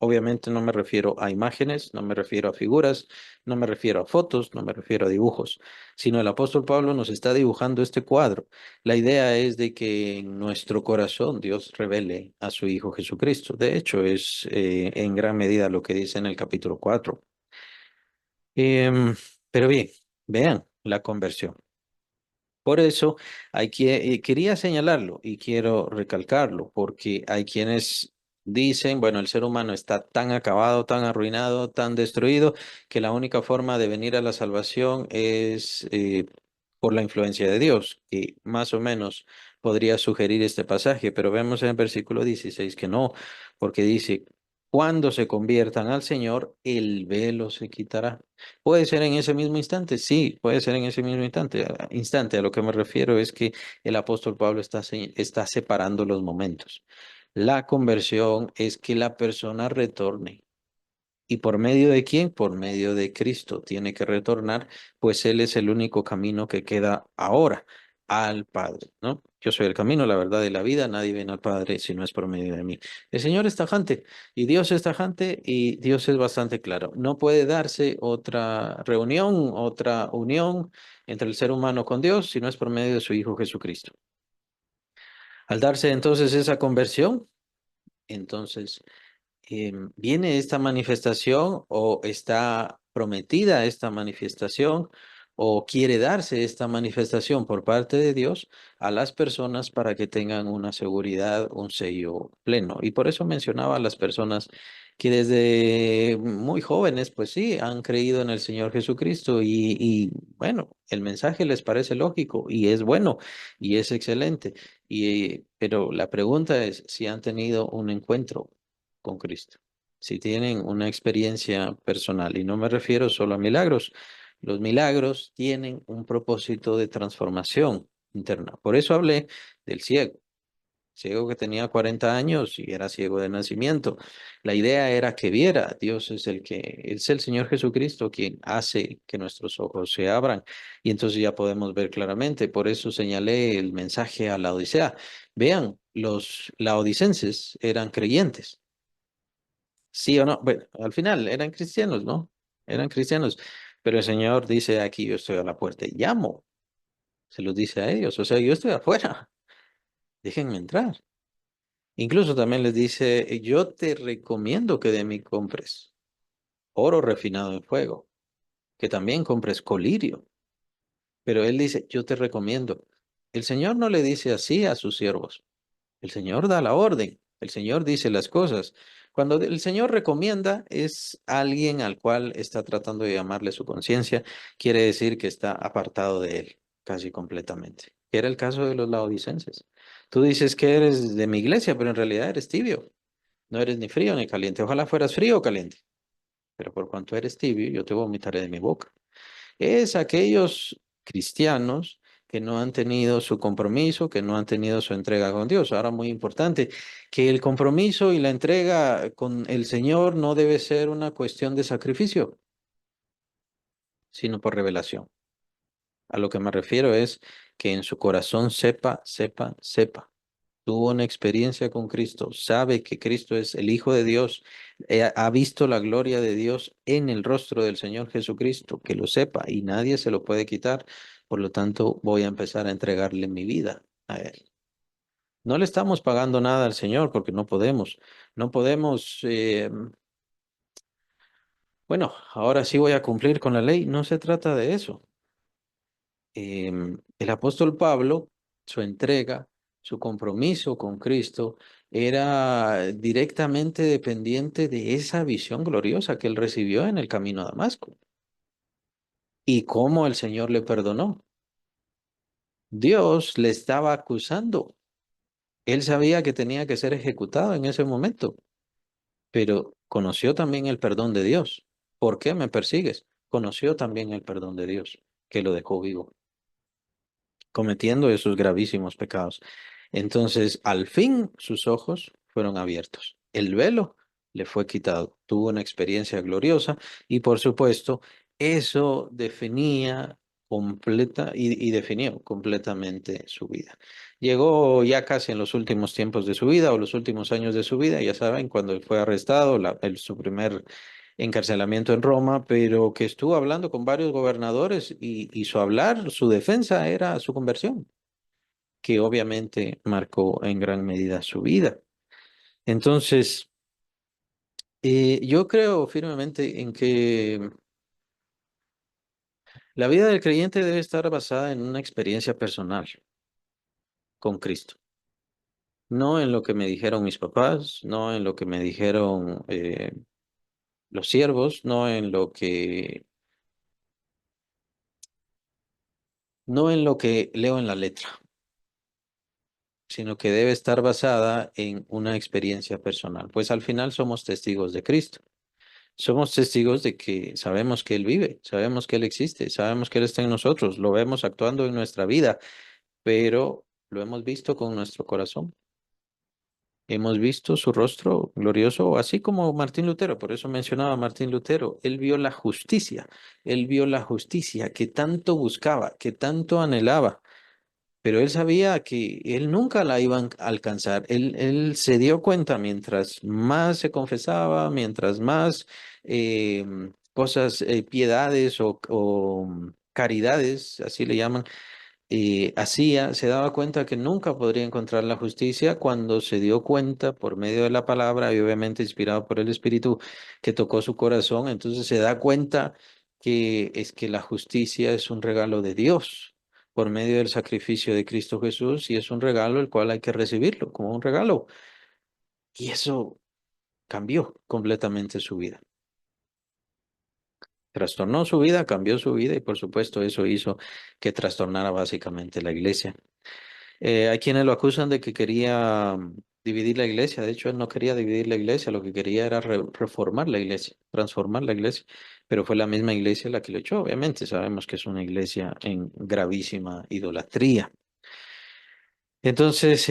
Obviamente no me refiero a imágenes, no me refiero a figuras, no me refiero a fotos, no me refiero a dibujos, sino el apóstol Pablo nos está dibujando este cuadro. La idea es de que en nuestro corazón Dios revele a su Hijo Jesucristo. De hecho, es en gran medida lo que dice en el capítulo 4. Em, pero bien, vean la conversión. Por eso quería señalarlo y quiero recalcarlo, porque hay quienes dicen, bueno, el ser humano está tan acabado, tan arruinado, tan destruido, que la única forma de venir a la salvación es por la influencia de Dios, que más o menos podría sugerir este pasaje, pero vemos en el versículo 16 que no, porque dice, cuando se conviertan al Señor, el velo se quitará. Puede ser en ese mismo instante, sí, puede ser en ese mismo instante. A lo que me refiero es que el apóstol Pablo está separando los momentos. La conversión es que la persona retorne. ¿Y por medio de quién? Por medio de Cristo. Tiene que retornar, pues Él es el único camino que queda ahora al Padre, ¿no? Yo soy el camino, la verdad y la vida. Nadie viene al Padre si no es por medio de mí. El Señor es tajante y Dios es tajante y Dios es bastante claro. No puede darse otra reunión, otra unión entre el ser humano con Dios si no es por medio de su Hijo Jesucristo. Al darse entonces esa conversión, entonces viene esta manifestación o está prometida esta manifestación o quiere darse esta manifestación por parte de Dios a las personas para que tengan una seguridad, un sello pleno. Y por eso mencionaba a las personas que desde muy jóvenes, pues sí, han creído en el Señor Jesucristo y bueno, el mensaje les parece lógico y es bueno y es excelente. Pero la pregunta es si han tenido un encuentro con Cristo. Si tienen una experiencia personal, y no me refiero solo a milagros, los milagros tienen un propósito de transformación interna. Por eso hablé del ciego que tenía 40 años y era ciego de nacimiento. La idea era que viera, Dios es el Señor Jesucristo quien hace que nuestros ojos se abran y entonces ya podemos ver claramente. Por eso señalé el mensaje a la Odisea. Vean, los laodicenses eran creyentes. Sí o no, bueno, al final eran cristianos, ¿no? Eran cristianos, pero el Señor dice aquí, yo estoy a la puerta y llamo, se los dice a ellos, o sea, yo estoy afuera, déjenme entrar. Incluso también les dice, yo te recomiendo que de mí compres oro refinado en fuego, que también compres colirio, pero él dice, yo te recomiendo. El Señor no le dice así a sus siervos. El Señor da la orden, el Señor dice las cosas. Cuando el Señor recomienda, es alguien al cual está tratando de llamarle su conciencia, quiere decir que está apartado de él, casi completamente. Que era el caso de los laodicenses. Tú dices que eres de mi iglesia, pero en realidad eres tibio. No eres ni frío ni caliente. Ojalá fueras frío o caliente, pero por cuanto eres tibio, yo te vomitaré de mi boca. Es aquellos cristianos que no han tenido su compromiso, que no han tenido su entrega con Dios. Ahora, muy importante, que el compromiso y la entrega con el Señor no debe ser una cuestión de sacrificio, sino por revelación. A lo que me refiero es que en su corazón sepa. Tuvo una experiencia con Cristo, sabe que Cristo es el Hijo de Dios, ha visto la gloria de Dios en el rostro del Señor Jesucristo, que lo sepa y nadie se lo puede quitar. Por lo tanto, voy a empezar a entregarle mi vida a Él. No le estamos pagando nada al Señor porque no podemos. No podemos, bueno, ahora sí voy a cumplir con la ley. No se trata de eso. El apóstol Pablo, su entrega, su compromiso con Cristo era directamente dependiente de esa visión gloriosa que él recibió en el camino a Damasco y cómo el Señor le perdonó. Dios le estaba acusando. Él sabía que tenía que ser ejecutado en ese momento, pero conoció también el perdón de Dios. ¿Por qué me persigues? Conoció también el perdón de Dios, que lo dejó vivo, cometiendo esos gravísimos pecados. Entonces, al fin sus ojos fueron abiertos. El velo le fue quitado. Tuvo una experiencia gloriosa y, por supuesto, eso definía completa y definió completamente su vida. Llegó ya casi en los últimos tiempos de su vida o los últimos años de su vida, ya saben, cuando él fue arrestado, su primer encarcelamiento en Roma, pero que estuvo hablando con varios gobernadores y su hablar, su defensa era su conversión, que obviamente marcó en gran medida su vida. Entonces, yo creo firmemente en que la vida del creyente debe estar basada en una experiencia personal con Cristo, no en lo que me dijeron mis papás, no en lo que me dijeron los siervos, no en lo que leo en la letra, sino que debe estar basada en una experiencia personal, pues al final somos testigos de Cristo. Somos testigos de que sabemos que Él vive, sabemos que Él existe, sabemos que Él está en nosotros, lo vemos actuando en nuestra vida, pero lo hemos visto con nuestro corazón. Hemos visto su rostro glorioso, así como Martín Lutero, por eso mencionaba a Martín Lutero. Él vio la justicia que tanto buscaba, que tanto anhelaba, pero él sabía que él nunca la iba a alcanzar. Él se dio cuenta mientras más se confesaba, mientras más eh, cosas, piedades o caridades, así le llaman, hacía, se daba cuenta que nunca podría encontrar la justicia cuando se dio cuenta por medio de la palabra y obviamente inspirado por el Espíritu que tocó su corazón, entonces se da cuenta que es que la justicia es un regalo de Dios por medio del sacrificio de Cristo Jesús y es un regalo el cual hay que recibirlo como un regalo. Y eso cambió completamente su vida. Trastornó su vida, cambió su vida y por supuesto eso hizo que trastornara básicamente la iglesia. Hay quienes lo acusan de que quería dividir la iglesia. De hecho, él no quería dividir la iglesia, lo que quería era reformar la iglesia, transformar la iglesia. Pero fue la misma iglesia la que lo echó. Obviamente, sabemos que es una iglesia en gravísima idolatría. Entonces,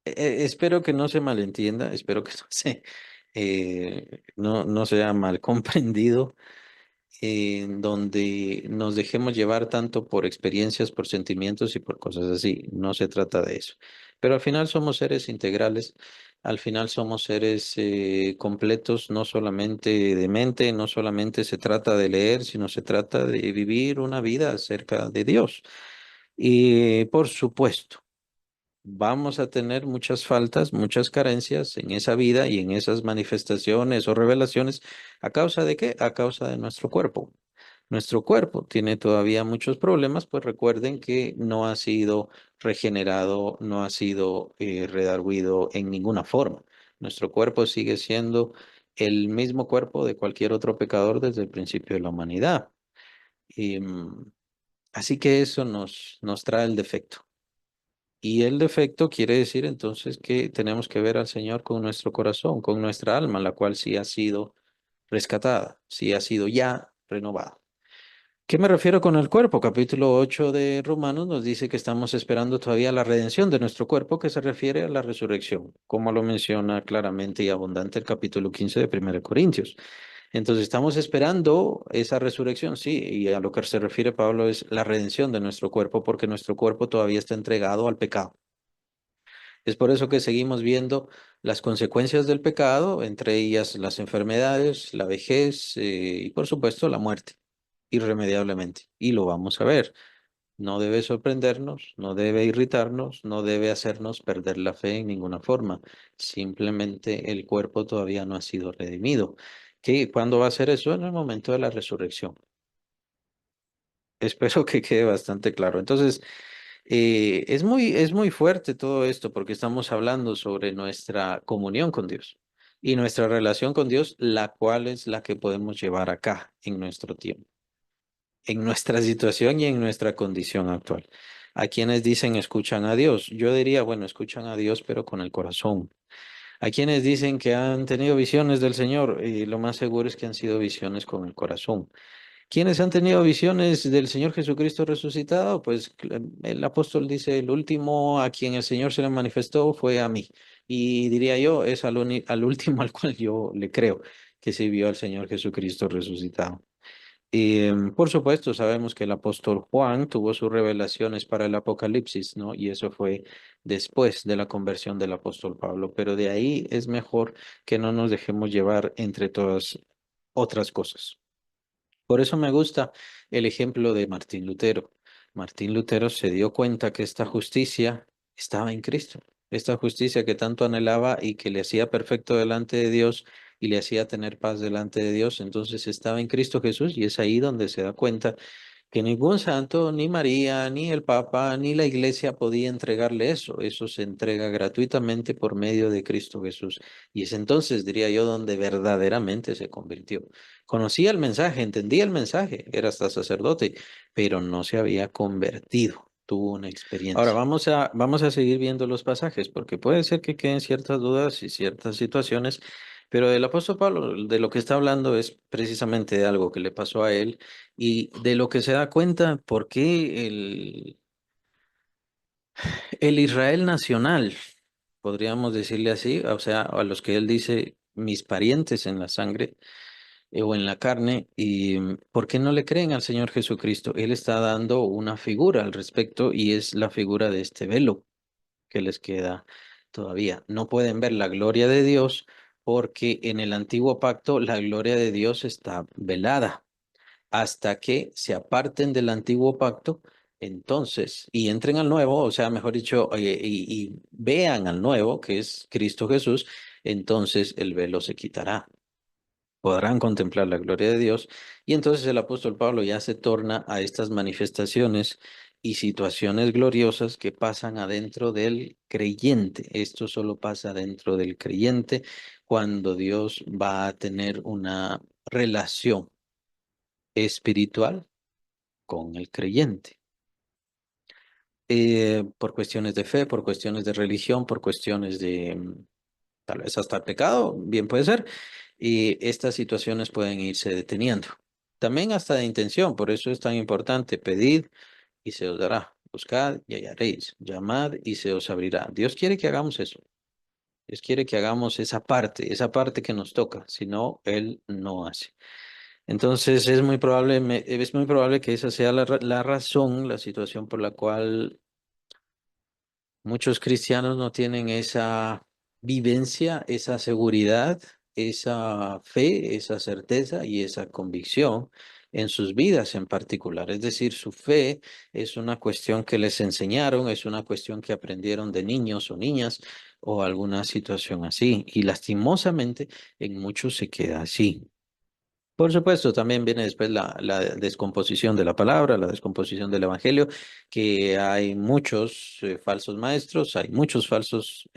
espero que no se malentienda, espero que no sea mal comprendido en donde nos dejemos llevar tanto por experiencias, por sentimientos y por cosas así. No se trata de eso. Pero al final somos seres integrales, al final somos seres completos, no solamente de mente, no solamente se trata de leer, sino se trata de vivir una vida cerca de Dios. Y por supuesto. Vamos a tener muchas faltas, muchas carencias en esa vida y en esas manifestaciones o revelaciones. ¿A causa de qué? A causa de nuestro cuerpo. Nuestro cuerpo tiene todavía muchos problemas, pues recuerden que no ha sido regenerado, no ha sido redarguido en ninguna forma. Nuestro cuerpo sigue siendo el mismo cuerpo de cualquier otro pecador desde el principio de la humanidad. Y, así que eso nos trae el defecto. Y el defecto quiere decir entonces que tenemos que ver al Señor con nuestro corazón, con nuestra alma, la cual sí ha sido rescatada, sí ha sido ya renovada. ¿Qué me refiero con el cuerpo? Capítulo 8 de Romanos nos dice que estamos esperando todavía la redención de nuestro cuerpo, que se refiere a la resurrección, como lo menciona claramente y abundante el capítulo 15 de 1 Corintios. Entonces estamos esperando esa resurrección, sí, y a lo que se refiere Pablo es la redención de nuestro cuerpo, porque nuestro cuerpo todavía está entregado al pecado. Es por eso que seguimos viendo las consecuencias del pecado, entre ellas las enfermedades, la vejez y por supuesto la muerte, irremediablemente. Y lo vamos a ver. No debe sorprendernos, no debe irritarnos, no debe hacernos perder la fe en ninguna forma. Simplemente el cuerpo todavía no ha sido redimido. ¿Cuándo va a ser eso? En el momento de la resurrección. Espero que quede bastante claro. Entonces, es muy fuerte todo esto porque estamos hablando sobre nuestra comunión con Dios y nuestra relación con Dios, la cual es la que podemos llevar acá en nuestro tiempo, en nuestra situación y en nuestra condición actual. A quienes dicen escuchan a Dios, yo diría, bueno, escuchan a Dios, pero con el corazón. A quienes dicen que han tenido visiones del Señor, lo más seguro es que han sido visiones con el corazón. ¿Quiénes han tenido visiones del Señor Jesucristo resucitado? Pues el apóstol dice, el último a quien el Señor se le manifestó fue a mí. Y diría yo, es al último al cual yo le creo, que sí vio al Señor Jesucristo resucitado. Y por supuesto, sabemos que el apóstol Juan tuvo sus revelaciones para el Apocalipsis, ¿no? Y eso fue después de la conversión del apóstol Pablo. Pero de ahí es mejor que no nos dejemos llevar entre todas otras cosas. Por eso me gusta el ejemplo de Martín Lutero. Martín Lutero se dio cuenta que esta justicia estaba en Cristo. Esta justicia que tanto anhelaba y que le hacía perfecto delante de Dios y le hacía tener paz delante de Dios, entonces estaba en Cristo Jesús y es ahí donde se da cuenta que ningún santo, ni María, ni el Papa, ni la Iglesia podía entregarle eso. Eso se entrega gratuitamente por medio de Cristo Jesús. Y es entonces, diría yo, donde verdaderamente se convirtió. Conocía el mensaje, entendía el mensaje, era hasta sacerdote, pero no se había convertido. Tuvo una experiencia. Ahora vamos a seguir viendo los pasajes, porque puede ser que queden ciertas dudas y ciertas situaciones, pero el apóstol Pablo de lo que está hablando es precisamente de algo que le pasó a él y de lo que se da cuenta por qué el Israel nacional, podríamos decirle así, o sea, a los que él dice mis parientes en la sangre o en la carne, y por qué no le creen al Señor Jesucristo. Él está dando una figura al respecto y es la figura de este velo que les queda todavía. No pueden ver la gloria de Dios porque en el antiguo pacto la gloria de Dios está velada hasta que se aparten del antiguo pacto, entonces, y entren al nuevo, o sea, mejor dicho, y vean al nuevo, que es Cristo Jesús, entonces el velo se quitará. Podrán contemplar la gloria de Dios. Y entonces el apóstol Pablo ya se torna a estas manifestaciones y situaciones gloriosas que pasan adentro del creyente. Esto solo pasa dentro del creyente cuando Dios va a tener una relación espiritual con el creyente. Por cuestiones de fe, por cuestiones de religión, por cuestiones de tal vez hasta pecado, bien puede ser, y estas situaciones pueden irse deteniendo. También hasta de intención, por eso es tan importante pedid y se os dará, buscad y hallaréis, llamad y se os abrirá. Dios quiere que hagamos eso. Dios quiere que hagamos esa parte que nos toca, si no, Él no hace. Entonces es muy probable que esa sea la razón, la situación por la cual muchos cristianos no tienen esa vivencia, esa seguridad, esa fe, esa certeza y esa convicción en sus vidas en particular. Es decir, su fe es una cuestión que les enseñaron, es una cuestión que aprendieron de niños o niñas o alguna situación así. Y lastimosamente en muchos se queda así. Por supuesto, también viene después la descomposición de la palabra, la descomposición del evangelio, que hay muchos falsos maestros, hay muchos falsos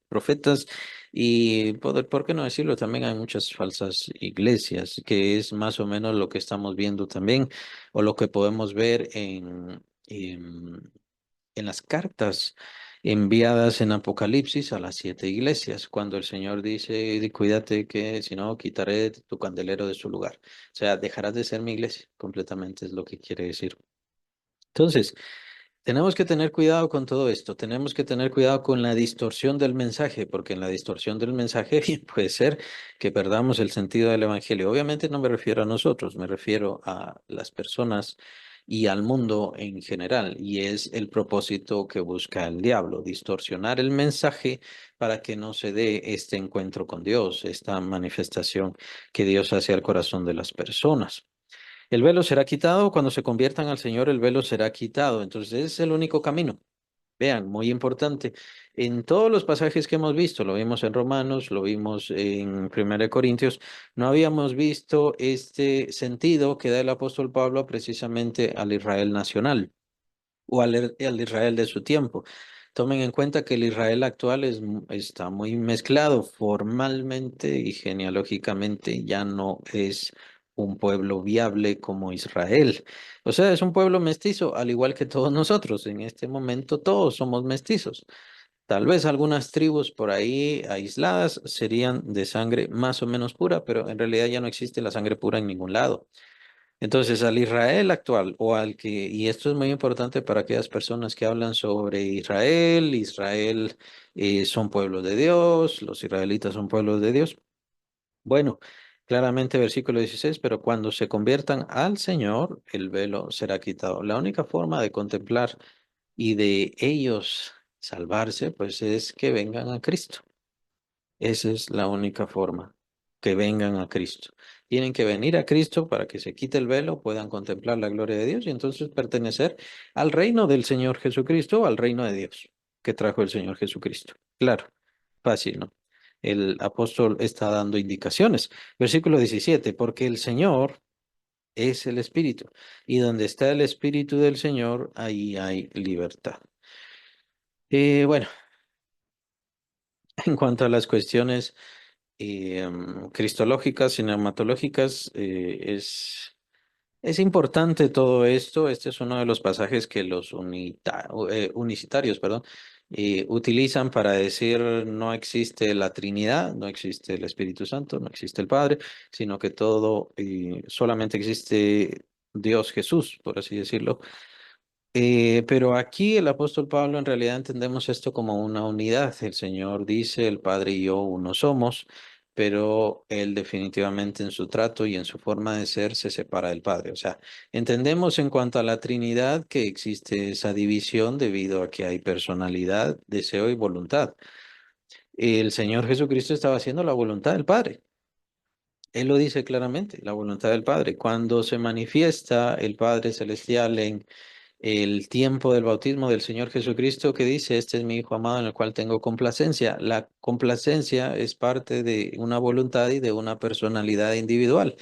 profetas y, por qué no decirlo, también hay muchas falsas iglesias, que es más o menos lo que estamos viendo también o lo que podemos ver en las cartas enviadas en Apocalipsis a las 7 iglesias, cuando el Señor dice, Cuídate que si no, quitaré tu candelero de su lugar". O sea, dejarás de ser mi iglesia, completamente es lo que quiere decir. Entonces, tenemos que tener cuidado con todo esto, tenemos que tener cuidado con la distorsión del mensaje, porque en la distorsión del mensaje bien puede ser que perdamos el sentido del evangelio. Obviamente no me refiero a nosotros, me refiero a las personas y al mundo en general, y es el propósito que busca el diablo, distorsionar el mensaje para que no se dé este encuentro con Dios, esta manifestación que Dios hace al corazón de las personas. El velo será quitado cuando se conviertan al Señor, el velo será quitado. Entonces, ese es el único camino. Vean, muy importante. En todos los pasajes que hemos visto, lo vimos en Romanos, lo vimos en Primera de Corintios, no habíamos visto este sentido que da el apóstol Pablo precisamente al Israel nacional o al Israel de su tiempo. Tomen en cuenta que el Israel actual está muy mezclado formalmente y genealógicamente, ya no es un pueblo viable como Israel. O sea, es un pueblo mestizo, al igual que todos nosotros. En este momento todos somos mestizos. Tal vez algunas tribus por ahí aisladas serían de sangre más o menos pura, pero en realidad ya no existe la sangre pura en ningún lado. Entonces, al Israel actual o al que, y esto es muy importante para aquellas personas que hablan sobre Israel, son pueblos de Dios, los israelitas son pueblos de Dios. Bueno, Claramente, versículo 16, pero cuando se conviertan al Señor, el velo será quitado. La única forma de contemplar y de ellos salvarse, pues es que vengan a Cristo. Esa es la única forma, que vengan a Cristo. Tienen que venir a Cristo para que se quite el velo, puedan contemplar la gloria de Dios y entonces pertenecer al reino del Señor Jesucristo, al reino de Dios que trajo el Señor Jesucristo. Claro, fácil, ¿no? El apóstol está dando indicaciones. Versículo 17, porque el Señor es el Espíritu y donde está el Espíritu del Señor, ahí hay libertad. Bueno, en cuanto a las cuestiones cristológicas, cinematológicas, es importante todo esto. Este es uno de los pasajes que los unicitarios, perdón, utilizan para decir no existe la Trinidad, no existe el Espíritu Santo, no existe el Padre, sino que todo solamente existe Dios Jesús, por así decirlo. Pero aquí el apóstol Pablo en realidad entendemos esto como una unidad. El Señor dice, el Padre y yo uno somos, pero Él definitivamente en su trato y en su forma de ser se separa del Padre. O sea, entendemos en cuanto a la Trinidad que existe esa división debido a que hay personalidad, deseo y voluntad. El Señor Jesucristo estaba haciendo la voluntad del Padre. Él lo dice claramente, la voluntad del Padre. Cuando se manifiesta el Padre Celestial en el tiempo del bautismo del Señor Jesucristo que dice, este es mi Hijo amado en el cual tengo complacencia. La complacencia es parte de una voluntad y de una personalidad individual.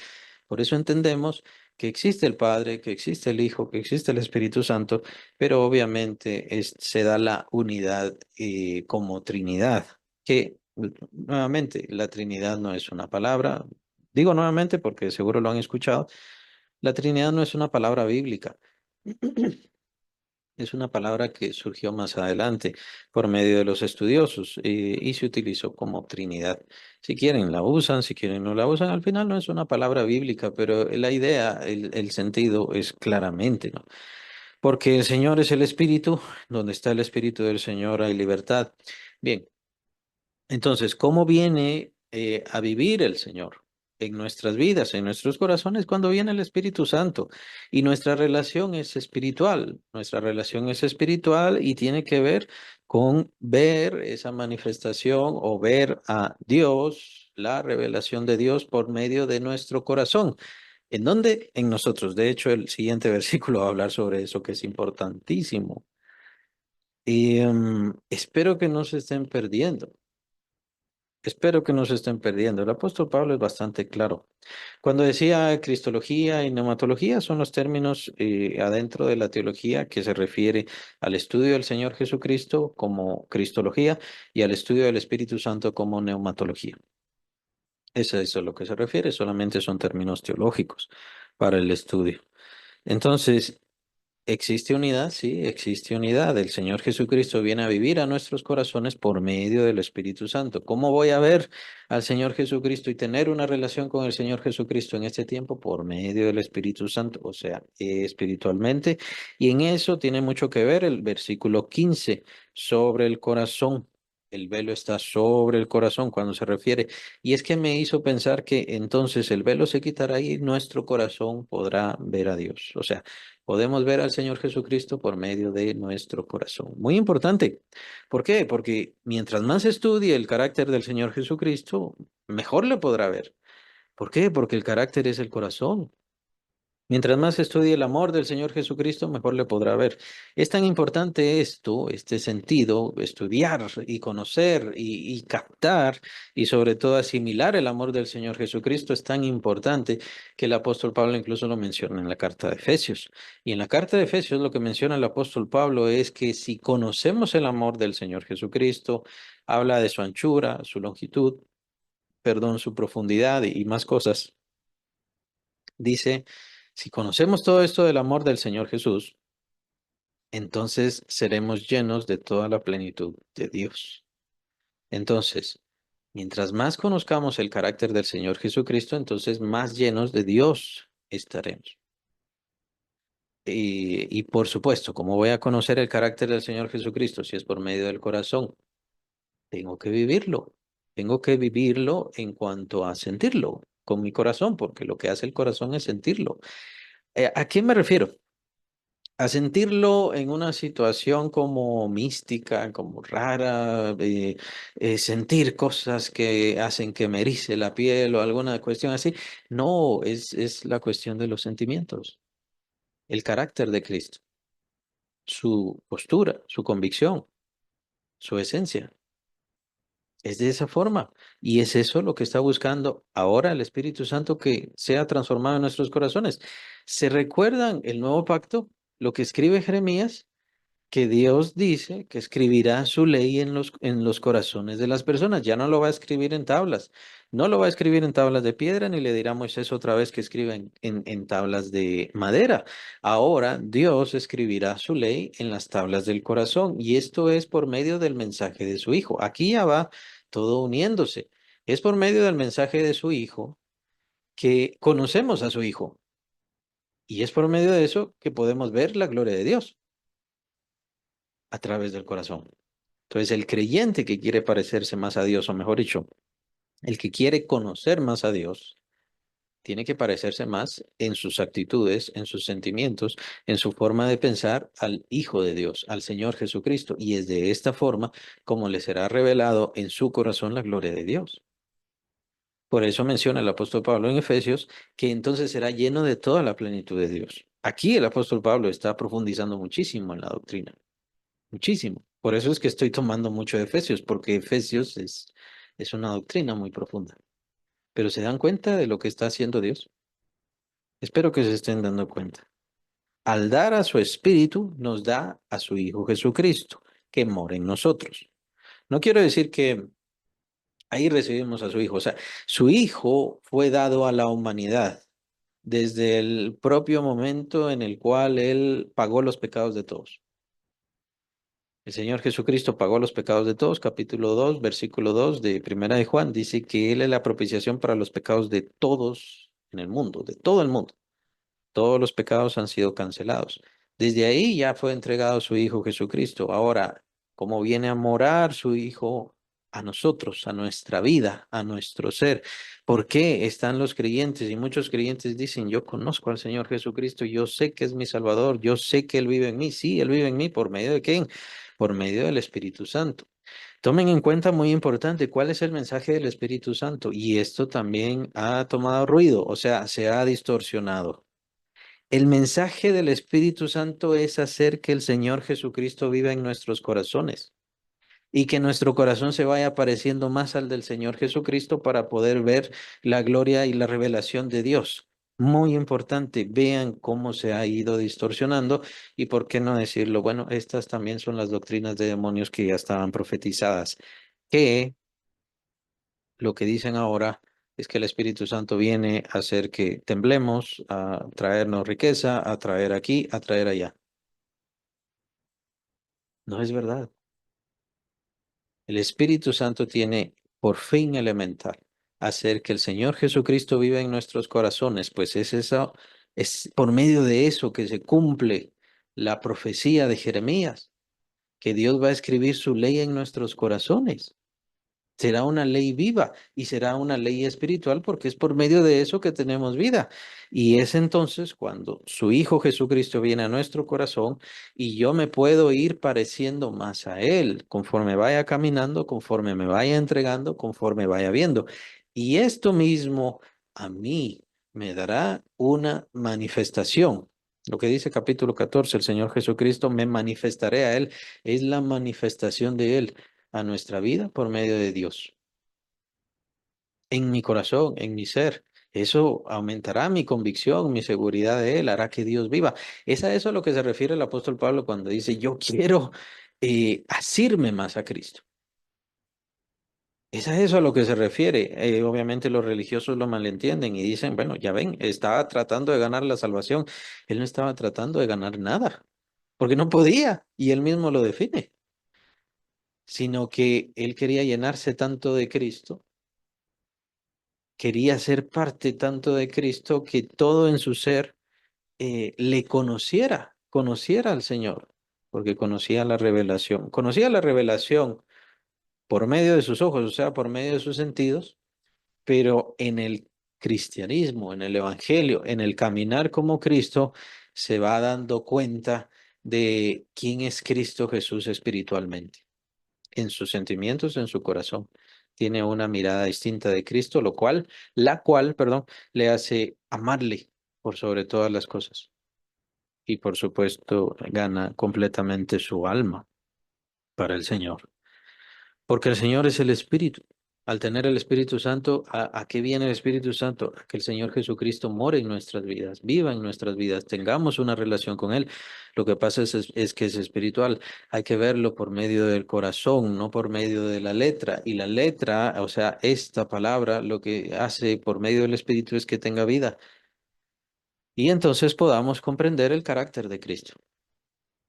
Por eso entendemos que existe el Padre, que existe el Hijo, que existe el Espíritu Santo, pero obviamente se da la unidad como Trinidad, que nuevamente la Trinidad no es una palabra. Digo nuevamente porque seguro lo han escuchado. La Trinidad no es una palabra bíblica. Es una palabra que surgió más adelante por medio de los estudiosos y se utilizó como Trinidad. Si quieren la usan, si quieren no la usan. Al final no es una palabra bíblica, pero la idea, el sentido es claramente, ¿no? Porque el Señor es el Espíritu, donde está el Espíritu del Señor hay libertad. Bien, entonces, ¿cómo viene a vivir el Señor en nuestras vidas, en nuestros corazones, cuando viene el Espíritu Santo? Y nuestra relación es espiritual. Nuestra relación es espiritual y tiene que ver con ver esa manifestación o ver a Dios, la revelación de Dios por medio de nuestro corazón. ¿En dónde? En nosotros. De hecho, el siguiente versículo va a hablar sobre eso, que es importantísimo. Y espero que no se estén perdiendo. Espero que no se estén perdiendo. El apóstol Pablo es bastante claro. Cuando decía cristología y neumatología son los términos adentro de la teología que se refiere al estudio del Señor Jesucristo como cristología y al estudio del Espíritu Santo como neumatología. Eso es a lo que se refiere, solamente son términos teológicos para el estudio. Entonces, ¿existe unidad? Sí, existe unidad. El Señor Jesucristo viene a vivir a nuestros corazones por medio del Espíritu Santo. ¿Cómo voy a ver al Señor Jesucristo y tener una relación con el Señor Jesucristo en este tiempo? Por medio del Espíritu Santo, o sea, espiritualmente. Y en eso tiene mucho que ver el versículo 15 sobre el corazón. El velo está sobre el corazón cuando se refiere. Y es que me hizo pensar que entonces el velo se quitará y nuestro corazón podrá ver a Dios. O sea, podemos ver al Señor Jesucristo por medio de nuestro corazón. Muy importante. ¿Por qué? Porque mientras más estudie el carácter del Señor Jesucristo, mejor le podrá ver. ¿Por qué? Porque el carácter es el corazón. Mientras más estudie el amor del Señor Jesucristo, mejor le podrá ver. Es tan importante esto, este sentido, estudiar y conocer y captar y sobre todo asimilar el amor del Señor Jesucristo es tan importante que el apóstol Pablo incluso lo menciona en la carta de Efesios. Y en la carta de Efesios lo que menciona el apóstol Pablo es que si conocemos el amor del Señor Jesucristo, habla de su anchura, su longitud, perdón, su profundidad y más cosas. Dice, si conocemos todo esto del amor del Señor Jesús, entonces seremos llenos de toda la plenitud de Dios. Entonces, mientras más conozcamos el carácter del Señor Jesucristo, entonces más llenos de Dios estaremos. Y por supuesto, ¿cómo voy a conocer el carácter del Señor Jesucristo si es por medio del corazón? Tengo que vivirlo. Tengo que vivirlo en cuanto a sentirlo. con mi corazón, porque lo que hace el corazón es sentirlo. ¿A qué me refiero? A sentirlo en una situación como mística, como rara, sentir cosas que hacen que me erice la piel o alguna cuestión así. No, es la cuestión de los sentimientos, el carácter de Cristo, su postura, su convicción, su esencia. Es de esa forma. Y es eso lo que está buscando ahora el Espíritu Santo, que sea transformado en nuestros corazones. ¿Se recuerdan el nuevo pacto? Lo que escribe Jeremías, que Dios dice que escribirá su ley en los corazones de las personas. Ya no lo va a escribir en tablas. No lo va a escribir en tablas de piedra, ni le dirá a Moisés otra vez que escriba en tablas de madera. Ahora Dios escribirá su ley en las tablas del corazón. Y esto es por medio del mensaje de su Hijo. Aquí ya va todo uniéndose. Es por medio del mensaje de su Hijo que conocemos a su Hijo. Y es por medio de eso que podemos ver la gloria de Dios a través del corazón. Entonces, el creyente que quiere parecerse más a Dios, o mejor dicho, el que quiere conocer más a Dios, tiene que parecerse más en sus actitudes, en sus sentimientos, en su forma de pensar al Hijo de Dios, al Señor Jesucristo. Y es de esta forma como le será revelado en su corazón la gloria de Dios. Por eso menciona el apóstol Pablo en Efesios que entonces será lleno de toda la plenitud de Dios. Aquí el apóstol Pablo está profundizando muchísimo en la doctrina. Muchísimo. Por eso es que estoy tomando mucho de Efesios, porque Efesios es una doctrina muy profunda. Pero ¿se dan cuenta de lo que está haciendo Dios? Espero que se estén dando cuenta. Al dar a su Espíritu, nos da a su Hijo Jesucristo, que mora en nosotros. No quiero decir que ahí recibimos a su Hijo. O sea, su Hijo fue dado a la humanidad desde el propio momento en el cual Él pagó los pecados de todos. El Señor Jesucristo pagó los pecados de todos, capítulo 2, versículo 2 de Primera de Juan, dice que Él es la propiciación para los pecados de todos en el mundo, de todo el mundo. Todos los pecados han sido cancelados. Desde ahí ya fue entregado su Hijo Jesucristo. Ahora, ¿cómo viene a morar su Hijo a nosotros, a nuestra vida, a nuestro ser? ¿Por qué están los creyentes? Y muchos creyentes dicen, yo conozco al Señor Jesucristo, yo sé que es mi Salvador, yo sé que Él vive en mí. Sí, Él vive en mí. ¿Por medio de quién? Por medio del Espíritu Santo. Tomen en cuenta, muy importante, cuál es el mensaje del Espíritu Santo. Y esto también ha tomado ruido, o sea, se ha distorsionado. El mensaje del Espíritu Santo es hacer que el Señor Jesucristo viva en nuestros corazones y que nuestro corazón se vaya pareciendo más al del Señor Jesucristo para poder ver la gloria y la revelación de Dios. Muy importante, vean cómo se ha ido distorsionando y por qué no decirlo. Bueno, estas también son las doctrinas de demonios que ya estaban profetizadas, que lo que dicen ahora es que el Espíritu Santo viene a hacer que temblemos, a traernos riqueza, a traer aquí, a traer allá. No es verdad. El Espíritu Santo tiene por fin elemental hacer que el Señor Jesucristo viva en nuestros corazones, pues es eso, es por medio de eso que se cumple la profecía de Jeremías, que Dios va a escribir su ley en nuestros corazones. Será una ley viva y será una ley espiritual porque es por medio de eso que tenemos vida. Y es entonces cuando su Hijo Jesucristo viene a nuestro corazón y yo me puedo ir pareciendo más a Él conforme vaya caminando, conforme me vaya entregando, conforme vaya viendo. Y esto mismo a mí me dará una manifestación. Lo que dice capítulo 14, el Señor Jesucristo, me manifestaré a Él, es la manifestación de Él a nuestra vida por medio de Dios. En mi corazón, en mi ser. Eso aumentará mi convicción, mi seguridad de Él, hará que Dios viva. Es a eso a lo que se refiere el apóstol Pablo cuando dice, yo quiero asirme más a Cristo. Es a eso a lo que se refiere. Obviamente los religiosos lo malentienden y dicen, bueno, ya ven, estaba tratando de ganar la salvación. Él no estaba tratando de ganar nada, porque no podía, y él mismo lo define, sino que él quería llenarse tanto de Cristo, quería ser parte tanto de Cristo que todo en su ser le conociera, conociera al Señor, porque conocía la revelación por medio de sus ojos, o sea, por medio de sus sentidos, pero en el cristianismo, en el evangelio, en el caminar como Cristo, se va dando cuenta de quién es Cristo Jesús espiritualmente, en sus sentimientos, en su corazón. Tiene una mirada distinta de Cristo, perdón, le hace amarle por sobre todas las cosas. Y por supuesto, gana completamente su alma para el Señor. Porque el Señor es el Espíritu. Al tener el Espíritu Santo, ¿a qué viene el Espíritu Santo? A que el Señor Jesucristo more en nuestras vidas, viva en nuestras vidas, tengamos una relación con Él. Lo que pasa es que es espiritual. Hay que verlo por medio del corazón, no por medio de la letra. Y la letra, o sea, esta palabra, lo que hace por medio del Espíritu es que tenga vida. Y entonces podamos comprender el carácter de Cristo,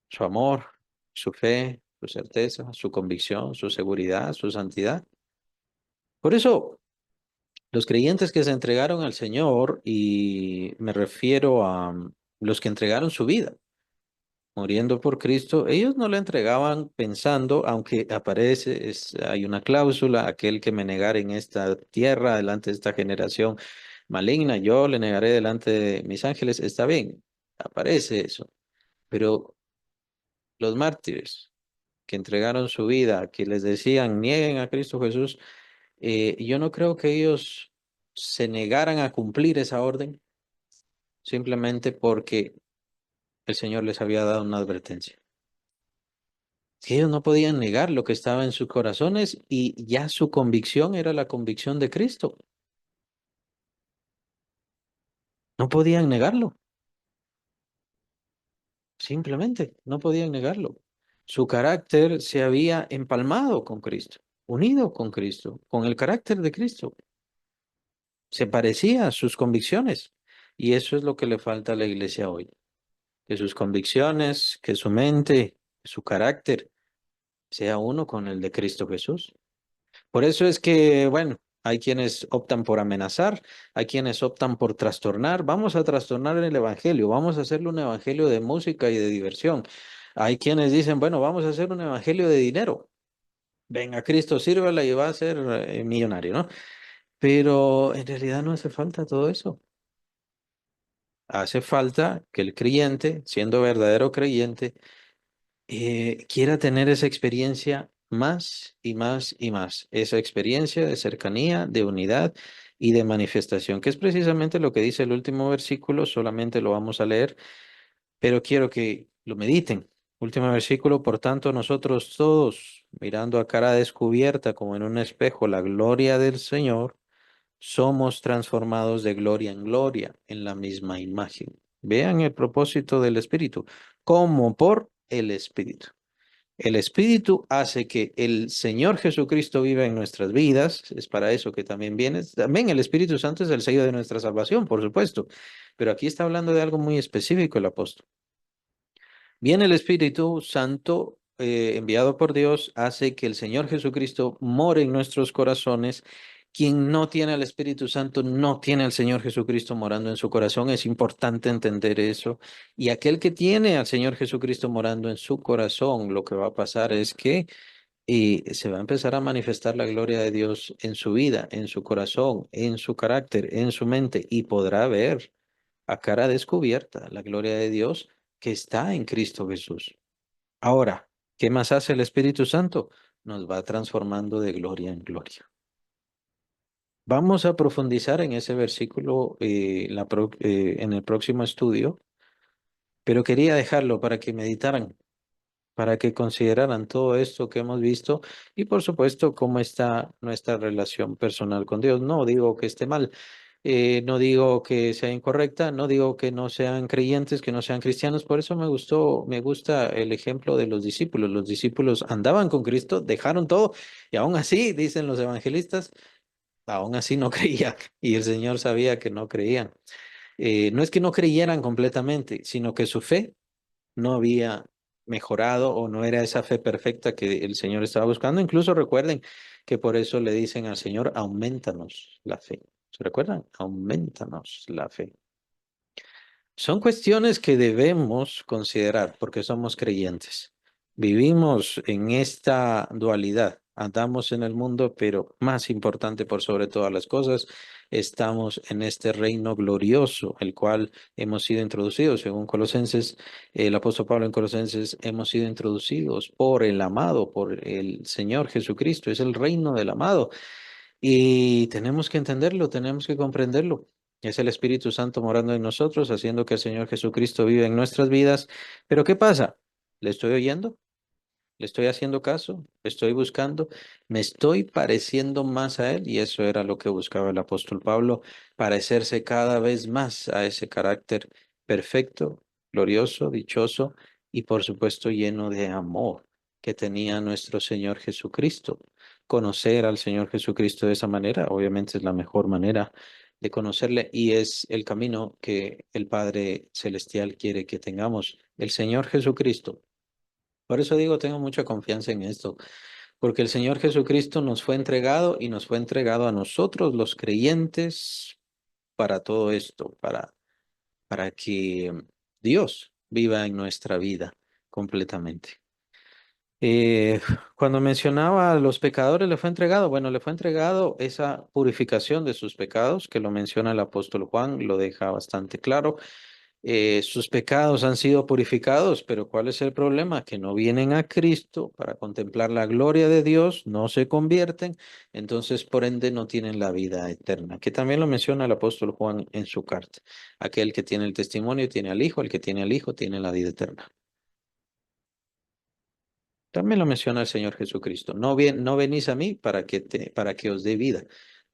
su amor, su fe, su certeza, su convicción, su seguridad, su santidad. Por eso, los creyentes que se entregaron al Señor, y me refiero a los que entregaron su vida, muriendo por Cristo, ellos no la entregaban pensando, aunque aparece, hay una cláusula, aquel que me negare en esta tierra, delante de esta generación maligna, yo le negaré delante de mis ángeles, está bien, aparece eso, pero los mártires que entregaron su vida, que les decían, nieguen a Cristo Jesús, yo no creo que ellos se negaran a cumplir esa orden simplemente porque el Señor les había dado una advertencia. Que ellos no podían negar lo que estaba en sus corazones y ya su convicción era la convicción de Cristo. No podían negarlo, simplemente no podían negarlo. Su carácter se había empalmado con Cristo, unido con Cristo, con el carácter de Cristo. Se parecía a sus convicciones. Y eso es lo que le falta a la iglesia hoy. Que sus convicciones, que su mente, su carácter sea uno con el de Cristo Jesús. Por eso es que, bueno, hay quienes optan por amenazar, hay quienes optan por trastornar. Vamos a trastornar el evangelio, vamos a hacerle un evangelio de música y de diversión. Hay quienes dicen, bueno, vamos a hacer un evangelio de dinero. Venga, Cristo, sírvala y va a ser millonario, ¿no? Pero en realidad no hace falta todo eso. Hace falta que el creyente, siendo verdadero creyente, quiera tener esa experiencia más y más y más, esa experiencia de cercanía, de unidad y de manifestación, que es precisamente lo que dice el último versículo, solamente lo vamos a leer, pero quiero que lo mediten. Último versículo, por tanto, nosotros todos, mirando a cara descubierta como en un espejo la gloria del Señor, somos transformados de gloria en gloria en la misma imagen. Vean el propósito del Espíritu, como por el Espíritu. El Espíritu hace que el Señor Jesucristo viva en nuestras vidas. Es para eso que también viene. También el Espíritu Santo es el sello de nuestra salvación, por supuesto. Pero aquí está hablando de algo muy específico el apóstol. Viene el Espíritu Santo, enviado por Dios, hace que el Señor Jesucristo more en nuestros corazones. Quien no tiene al Espíritu Santo no tiene al Señor Jesucristo morando en su corazón. Es importante entender eso. Y aquel que tiene al Señor Jesucristo morando en su corazón, lo que va a pasar es que se va a empezar a manifestar la gloria de Dios en su vida, en su corazón, en su carácter, en su mente, y podrá ver a cara descubierta la gloria de Dios que está en Cristo Jesús. Ahora, ¿qué más hace el Espíritu Santo? Nos va transformando de gloria en gloria. Vamos a profundizar en ese versículo en el próximo estudio, pero quería dejarlo para que meditaran, para que consideraran todo esto que hemos visto y por supuesto cómo está nuestra relación personal con Dios. No digo que esté mal, no digo que sea incorrecta, no digo que no sean creyentes, que no sean cristianos. Por eso me gusta el ejemplo de los discípulos. Los discípulos andaban con Cristo, dejaron todo y aún así, dicen los evangelistas, aún así no creían y el Señor sabía que no creían. No es que no creyeran completamente, sino que su fe no había mejorado o no era esa fe perfecta que el Señor estaba buscando. Incluso recuerden que por eso le dicen al Señor, aumentanos la fe. ¿Se recuerdan? Aumentanos la fe. Son cuestiones que debemos considerar porque somos creyentes. Vivimos en esta dualidad. andamos en el mundo, pero más importante por sobre todas las cosas, estamos en este reino glorioso, el cual hemos sido introducidos, según Colosenses, el apóstol Pablo en Colosenses, hemos sido introducidos por el amado, por el Señor Jesucristo, es el reino del amado. Y tenemos que entenderlo, tenemos que comprenderlo. Es el Espíritu Santo morando en nosotros, haciendo que el Señor Jesucristo viva en nuestras vidas. Pero ¿qué pasa? ¿Le estoy oyendo? ¿Le estoy haciendo caso? ¿Estoy buscando? ¿Me estoy pareciendo más a Él? Y eso era lo que buscaba el apóstol Pablo, parecerse cada vez más a ese carácter perfecto, glorioso, dichoso y por supuesto lleno de amor que tenía nuestro Señor Jesucristo. Conocer al Señor Jesucristo de esa manera, obviamente es la mejor manera de conocerle y es el camino que el Padre Celestial quiere que tengamos. El Señor Jesucristo. Por eso digo, tengo mucha confianza en esto, porque el Señor Jesucristo nos fue entregado y nos fue entregado a nosotros, los creyentes, para todo esto, para que Dios viva en nuestra vida completamente. Eh, Cuando mencionaba a los pecadores, le fue entregado, bueno, le fue entregado esa purificación de sus pecados, que lo menciona el apóstol Juan, lo deja bastante claro. Sus pecados han sido purificados, pero ¿cuál es el problema? Que no vienen a Cristo para contemplar la gloria de Dios, no se convierten, entonces por ende no tienen la vida eterna, que también lo menciona el apóstol Juan en su carta. Aquel que tiene el testimonio tiene al Hijo, el que tiene al Hijo tiene la vida eterna. También lo menciona el Señor Jesucristo. No venís a mí para que os dé vida,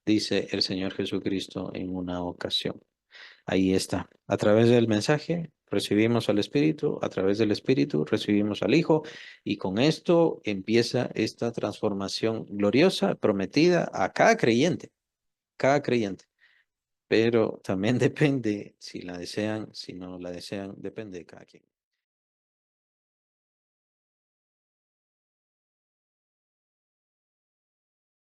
dice el Señor Jesucristo en una ocasión. Ahí está. A través del mensaje recibimos al Espíritu, a través del Espíritu recibimos al Hijo y con esto empieza esta transformación gloriosa prometida a cada creyente, cada creyente. Pero también depende si la desean, si no la desean, depende de cada quien.